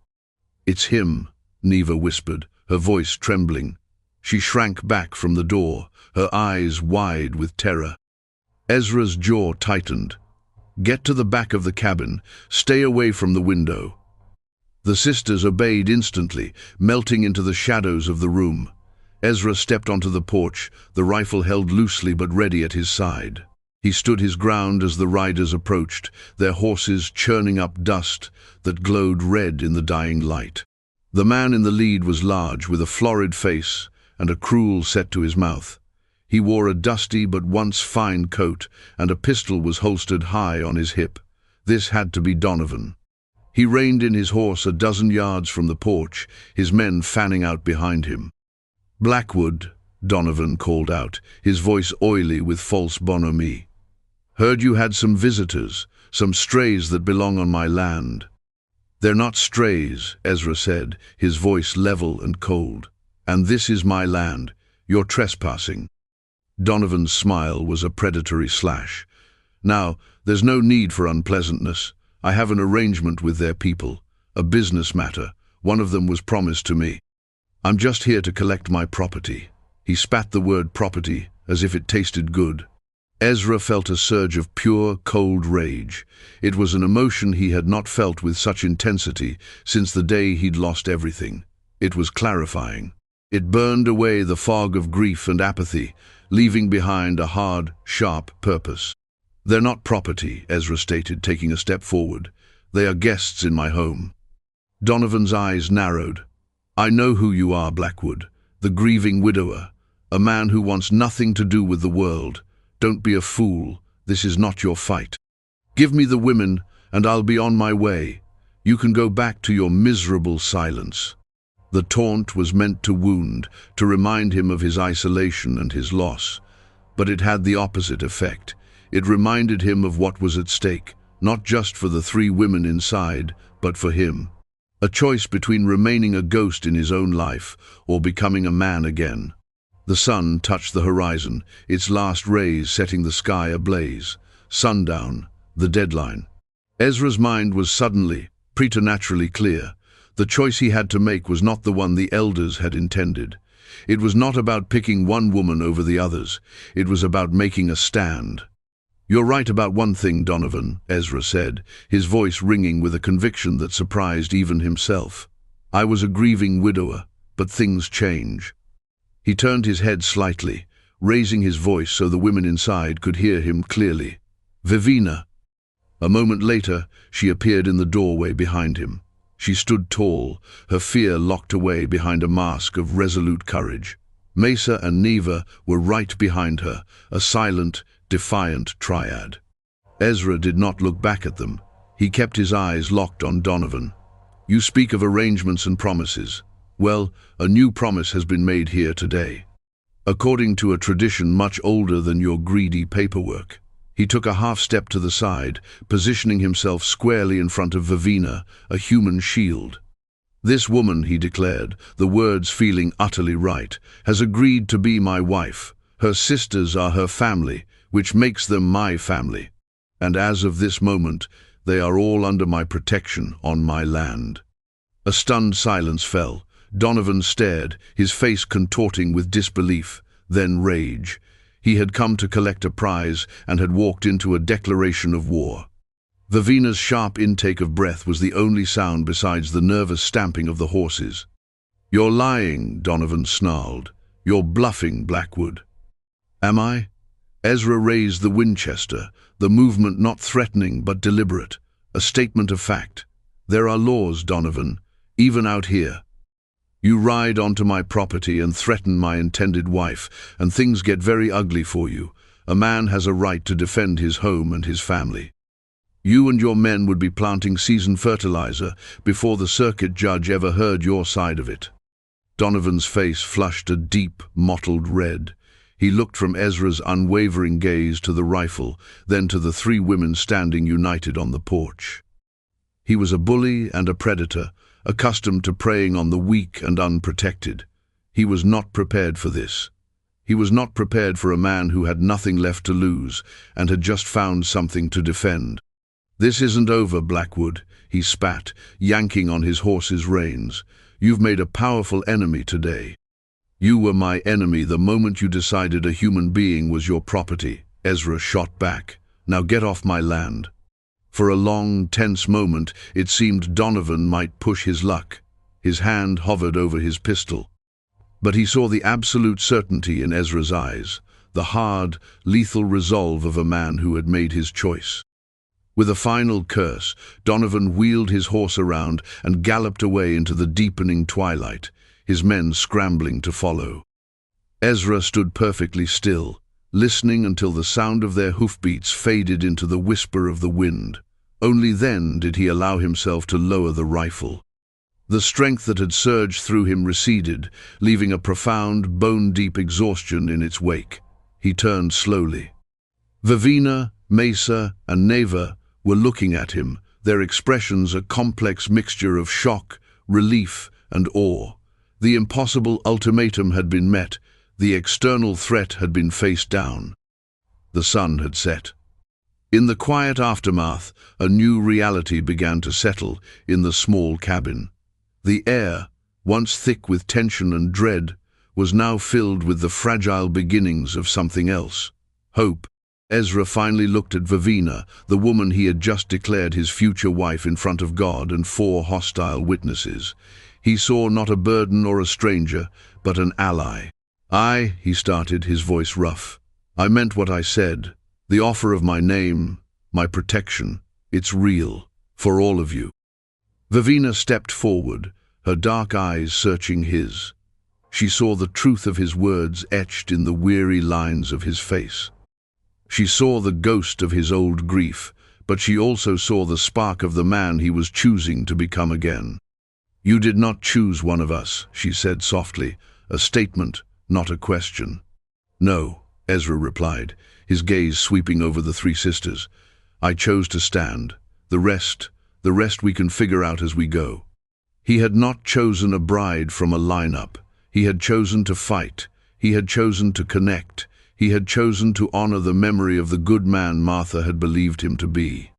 "It's him," Neva whispered, her voice trembling. She shrank back from the door, her eyes wide with terror. Ezra's jaw tightened. "Get to the back of the cabin. Stay away from the window." The sisters obeyed instantly, melting into the shadows of the room. Ezra stepped onto the porch, the rifle held loosely but ready at his side. He stood his ground as the riders approached, their horses churning up dust that glowed red in the dying light. The man in the lead was large, with a florid face and a cruel set to his mouth. He wore a dusty but once fine coat, and a pistol was holstered high on his hip. This had to be Donovan. He reined in his horse a dozen yards from the porch, his men fanning out behind him. "Blackwood," Donovan called out, his voice oily with false bonhomie. "Heard you had some visitors, some strays that belong on my land." "They're not strays," Ezra said, his voice level and cold. "And this is my land. You're trespassing." Donovan's smile was a predatory slash. "Now, there's no need for unpleasantness. I have an arrangement with their people, a business matter. One of them was promised to me. I'm just here to collect my property." He spat the word property as if it tasted good. Ezra felt a surge of pure, cold rage. It was an emotion he had not felt with such intensity since the day he'd lost everything. It was clarifying. It burned away the fog of grief and apathy, leaving behind a hard, sharp purpose. "They're not property," Ezra stated, taking a step forward. "They are guests in my home." Donovan's eyes narrowed. "I know who you are, Blackwood, the grieving widower, a man who wants nothing to do with the world. Don't be a fool. This is not your fight. Give me the women, and I'll be on my way. You can go back to your miserable silence." The taunt was meant to wound, to remind him of his isolation and his loss. But it had the opposite effect. It reminded him of what was at stake, not just for the 3 women inside, but for him. A choice between remaining a ghost in his own life or becoming a man again. The sun touched the horizon, its last rays setting the sky ablaze. Sundown, the deadline. Ezra's mind was suddenly, preternaturally clear. The choice he had to make was not the one the elders had intended. It was not about picking one woman over the others. It was about making a stand. "You're right about one thing, Donovan," Ezra said, his voice ringing with a conviction that surprised even himself. "I was a grieving widower, but things change." He turned his head slightly, raising his voice so the women inside could hear him clearly. "Vivina." A moment later, she appeared in the doorway behind him. She stood tall, her fear locked away behind a mask of resolute courage. Mesa and Neva were right behind her, a silent, defiant triad. Ezra did not look back at them. He kept his eyes locked on Donovan. "You speak of arrangements and promises. Well, a new promise has been made here today. According to a tradition much older than your greedy paperwork." He took a half-step to the side, positioning himself squarely in front of Vivina, a human shield. "This woman," he declared, the words feeling utterly right, "has agreed to be my wife. Her sisters are her family, which makes them my family. And as of this moment, they are all under my protection on my land." A stunned silence fell. Donovan stared, his face contorting with disbelief, then rage. He had come to collect a prize and had walked into a declaration of war. Vivina's sharp intake of breath was the only sound besides the nervous stamping of the horses. "You're lying," Donovan snarled. "You're bluffing, Blackwood." "Am I?" Ezra raised the Winchester, the movement not threatening but deliberate, a statement of fact. "There are laws, Donovan, even out here. You ride onto my property and threaten my intended wife, and things get very ugly for you. A man has a right to defend his home and his family. You and your men would be planting seasoned fertilizer before the circuit judge ever heard your side of it." Donovan's face flushed a deep, mottled red. He looked from Ezra's unwavering gaze to the rifle, then to the three women standing united on the porch. He was a bully and a predator, accustomed to preying on the weak and unprotected. He was not prepared for this. He was not prepared for a man who had nothing left to lose and had just found something to defend. "This isn't over, Blackwood," he spat, yanking on his horse's reins. "You've made a powerful enemy today. You were my enemy the moment you decided a human being was your property," Ezra shot back. "Now get off my land." For a long, tense moment, it seemed Donovan might push his luck. His hand hovered over his pistol. But he saw the absolute certainty in Ezra's eyes, the hard, lethal resolve of a man who had made his choice. With a final curse, Donovan wheeled his horse around and galloped away into the deepening twilight, his men scrambling to follow. Ezra stood perfectly still, listening until the sound of their hoofbeats faded into the whisper of the wind. Only then did he allow himself to lower the rifle. The strength that had surged through him receded, leaving a profound, bone-deep exhaustion in its wake. He turned slowly. Vivina, Mesa, and Neva were looking at him, their expressions a complex mixture of shock, relief, and awe. The impossible ultimatum had been met. The external threat had been faced down. The sun had set. In the quiet aftermath, a new reality began to settle in the small cabin. The air, once thick with tension and dread, was now filled with the fragile beginnings of something else. Hope. Ezra finally looked at Vivina, the woman he had just declared his future wife in front of God and 4 hostile witnesses. He saw not a burden or a stranger, but an ally. He started, his voice rough. "I meant what I said. The offer of my name, my protection, it's real, for all of you." Vivina stepped forward, her dark eyes searching his. She saw the truth of his words etched in the weary lines of his face. She saw the ghost of his old grief, but she also saw the spark of the man he was choosing to become again. "You did not choose one of us," she said softly, a statement, not a question. "No," Ezra replied, his gaze sweeping over the 3 sisters. "I chose to stand. The rest we can figure out as we go." He had not chosen a bride from a lineup. He had chosen to fight. He had chosen to connect. He had chosen to honor the memory of the good man Martha had believed him to be.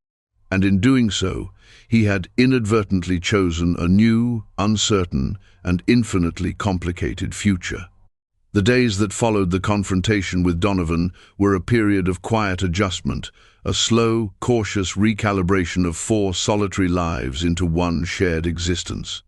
And in doing so, he had inadvertently chosen a new, uncertain, and infinitely complicated future. The days that followed the confrontation with Donovan were a period of quiet adjustment, a slow, cautious recalibration of 4 solitary lives into one shared existence.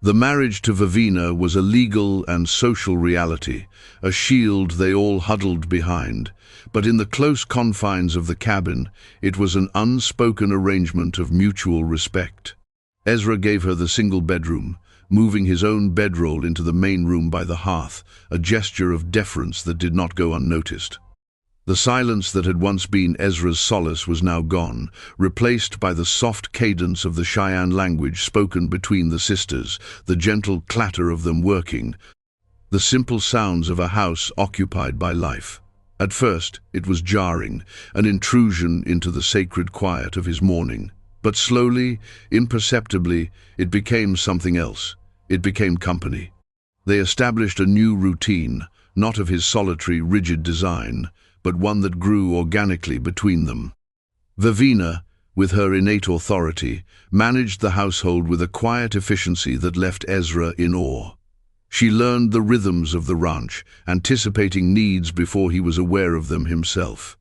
The marriage to Vivina was a legal and social reality, a shield they all huddled behind, but in the close confines of the cabin, it was an unspoken arrangement of mutual respect. Ezra gave her the single bedroom, moving his own bedroll into the main room by the hearth, a gesture of deference that did not go unnoticed. The silence that had once been Ezra's solace was now gone, replaced by the soft cadence of the Cheyenne language spoken between the sisters, the gentle clatter of them working, the simple sounds of a house occupied by life. At first, it was jarring, an intrusion into the sacred quiet of his morning. But slowly, imperceptibly, it became something else. It became company. They established a new routine, not of his solitary, rigid design, but one that grew organically between them. Vivina, with her innate authority, managed the household with a quiet efficiency that left Ezra in awe. She learned the rhythms of the ranch, anticipating needs before he was aware of them himself.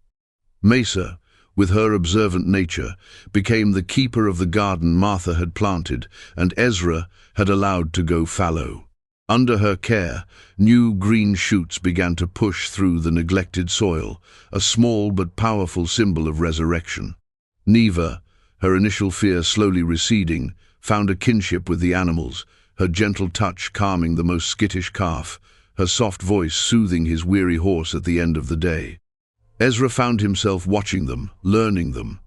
Mesa, with her observant nature, became the keeper of the garden Martha had planted and Ezra had allowed to go fallow. Under her care, new green shoots began to push through the neglected soil, a small but powerful symbol of resurrection. Neva, her initial fear slowly receding, found a kinship with the animals, her gentle touch calming the most skittish calf, her soft voice soothing his weary horse at the end of the day. Ezra found himself watching them, learning them.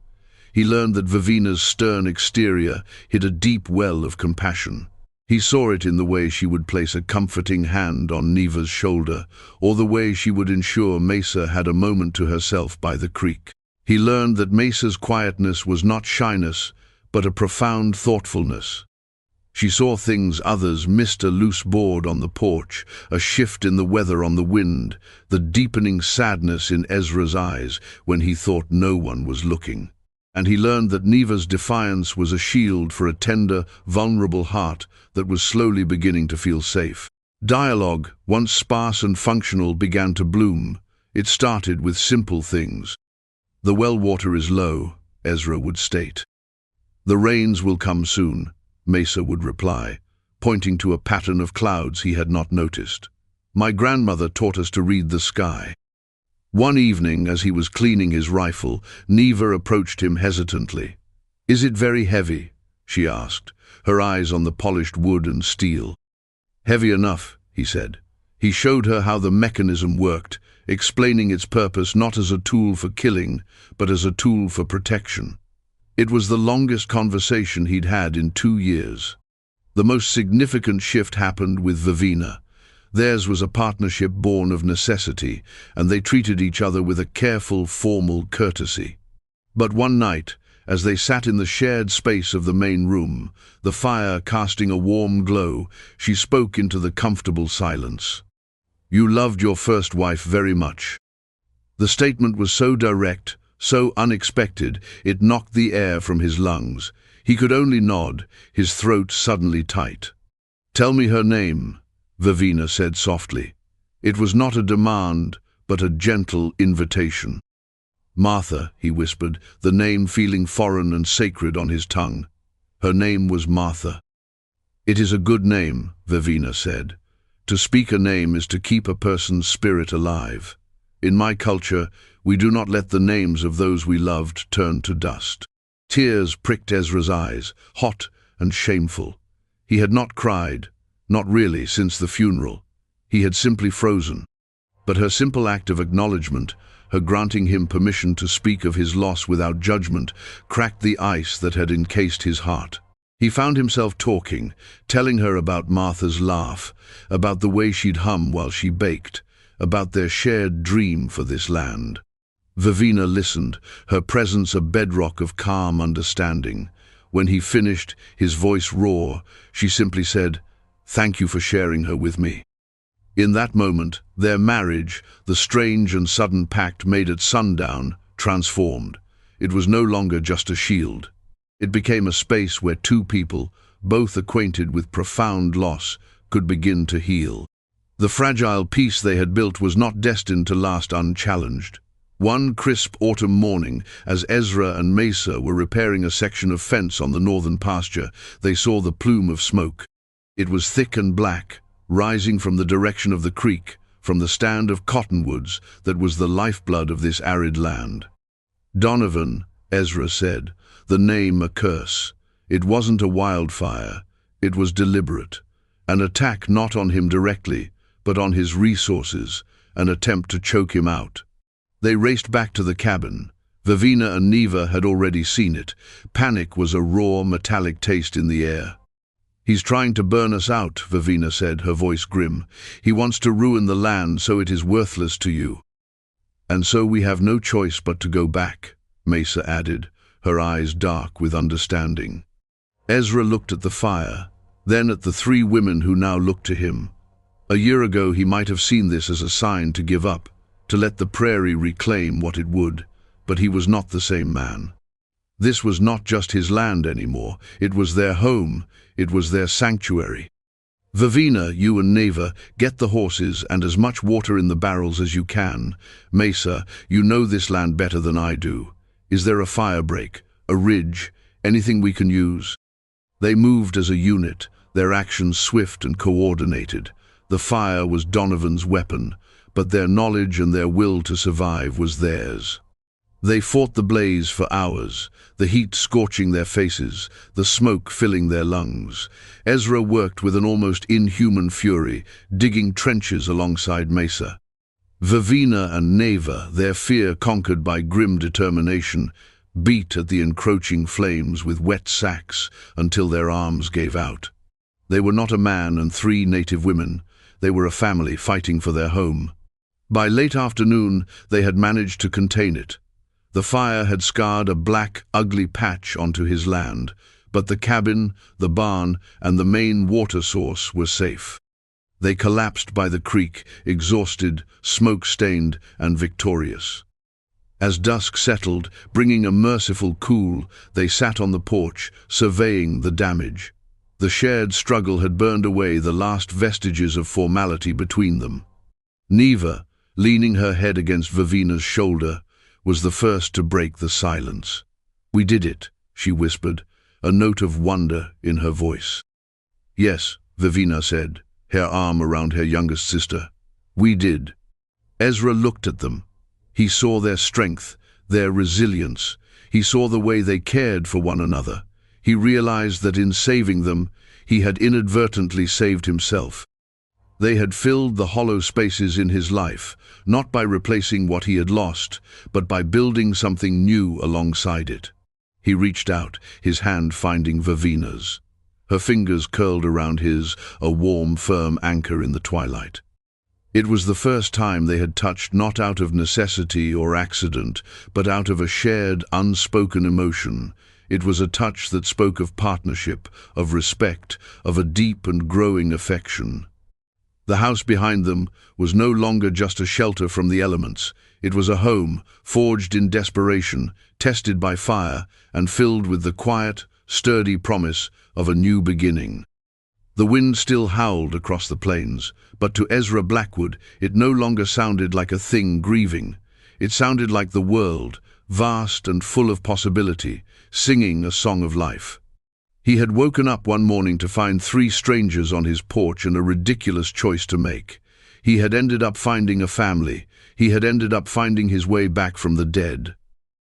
He learned that Vivina's stern exterior hid a deep well of compassion. He saw it in the way she would place a comforting hand on Neva's shoulder, or the way she would ensure Mesa had a moment to herself by the creek. He learned that Mesa's quietness was not shyness, but a profound thoughtfulness. She saw things others missed: a loose board on the porch, a shift in the weather on the wind, the deepening sadness in Ezra's eyes when he thought no one was looking. And he learned that Neva's defiance was a shield for a tender, vulnerable heart that was slowly beginning to feel safe. Dialogue, once sparse and functional, began to bloom. It started with simple things. "The well water is low," Ezra would state. "The rains will come soon," Mesa would reply, pointing to a pattern of clouds he had not noticed. "My grandmother taught us to read the sky." One evening, as he was cleaning his rifle, Neva approached him hesitantly. "Is it very heavy?" she asked, her eyes on the polished wood and steel. "Heavy enough," he said. He showed her how the mechanism worked, explaining its purpose not as a tool for killing, but as a tool for protection. It was the longest conversation he'd had in 2 years. The most significant shift happened with Vivina. Theirs was a partnership born of necessity, and they treated each other with a careful, formal courtesy. But one night, as they sat in the shared space of the main room, the fire casting a warm glow, she spoke into the comfortable silence. "You loved your first wife very much." The statement was so direct, so unexpected, it knocked the air from his lungs. He could only nod, his throat suddenly tight. "Tell me her name," Vivina said softly. It was not a demand, but a gentle invitation. "Martha," he whispered, the name feeling foreign and sacred on his tongue. Her name was Martha. "It is a good name," Vivina said. "To speak a name is to keep a person's spirit alive. In my culture, we do not let the names of those we loved turn to dust." Tears pricked Ezra's eyes, hot and shameful. He had not cried, not really, since the funeral. He had simply frozen. But her simple act of acknowledgement, her granting him permission to speak of his loss without judgment, cracked the ice that had encased his heart. He found himself talking, telling her about Martha's laugh, about the way she'd hum while she baked, about their shared dream for this land. Vivina listened, her presence a bedrock of calm understanding. When he finished, his voice raw, she simply said, "Thank you for sharing her with me." In that moment, their marriage, the strange and sudden pact made at sundown, transformed. It was no longer just a shield. It became a space where two people, both acquainted with profound loss, could begin to heal. The fragile peace they had built was not destined to last unchallenged. One crisp autumn morning, as Ezra and Mesa were repairing a section of fence on the northern pasture, they saw the plume of smoke. It was thick and black, rising from the direction of the creek, from the stand of cottonwoods that was the lifeblood of this arid land. "Donovan," Ezra said, the name a curse. It wasn't a wildfire, it was deliberate. An attack not on him directly, but on his resources, an attempt to choke him out. They raced back to the cabin. Vivina and Neva had already seen it. Panic was a raw, metallic taste in the air. "He's trying to burn us out," Vivina said, her voice grim. "He wants to ruin the land so it is worthless to you." "And so we have no choice but to go back," Mesa added, her eyes dark with understanding. Ezra looked at the fire, then at the three women who now looked to him. A year ago he might have seen this as a sign to give up, to let the prairie reclaim what it would, but he was not the same man. This was not just his land anymore, it was their home, it was their sanctuary. "Vivina, you and Neva, get the horses and as much water in the barrels as you can. Mesa, you know this land better than I do. Is there a fire break, a ridge, anything we can use?" They moved as a unit, their actions swift and coordinated. The fire was Donovan's weapon, but their knowledge and their will to survive was theirs. They fought the blaze for hours, the heat scorching their faces, the smoke filling their lungs. Ezra worked with an almost inhuman fury, digging trenches alongside Mesa. Vivina and Neva, their fear conquered by grim determination, beat at the encroaching flames with wet sacks until their arms gave out. They were not a man and three native women. They were a family fighting for their home. By late afternoon, they had managed to contain it. The fire had scarred a black, ugly patch onto his land, but the cabin, the barn, and the main water source were safe. They collapsed by the creek, exhausted, smoke-stained, and victorious. As dusk settled, bringing a merciful cool, they sat on the porch, surveying the damage. The shared struggle had burned away the last vestiges of formality between them. Neva, leaning her head against Vivina's shoulder, was the first to break the silence. "We did it," she whispered, a note of wonder in her voice. "Yes," Vivina said, her arm around her youngest sister. "We did." Ezra looked at them. He saw their strength, their resilience. He saw the way they cared for one another. He realized that in saving them, he had inadvertently saved himself. They had filled the hollow spaces in his life, not by replacing what he had lost, but by building something new alongside it. He reached out, his hand finding Vivina's. Her fingers curled around his, a warm, firm anchor in the twilight. It was the first time they had touched not out of necessity or accident, but out of a shared, unspoken emotion. It was a touch that spoke of partnership, of respect, of a deep and growing affection. The house behind them was no longer just a shelter from the elements. It was a home, forged in desperation, tested by fire, and filled with the quiet, sturdy promise of a new beginning. The wind still howled across the plains, but to Ezra Blackwood it no longer sounded like a thing grieving. It sounded like the world, vast and full of possibility, singing a song of life. He had woken up one morning to find three strangers on his porch and a ridiculous choice to make. He had ended up finding a family. He had ended up finding his way back from the dead.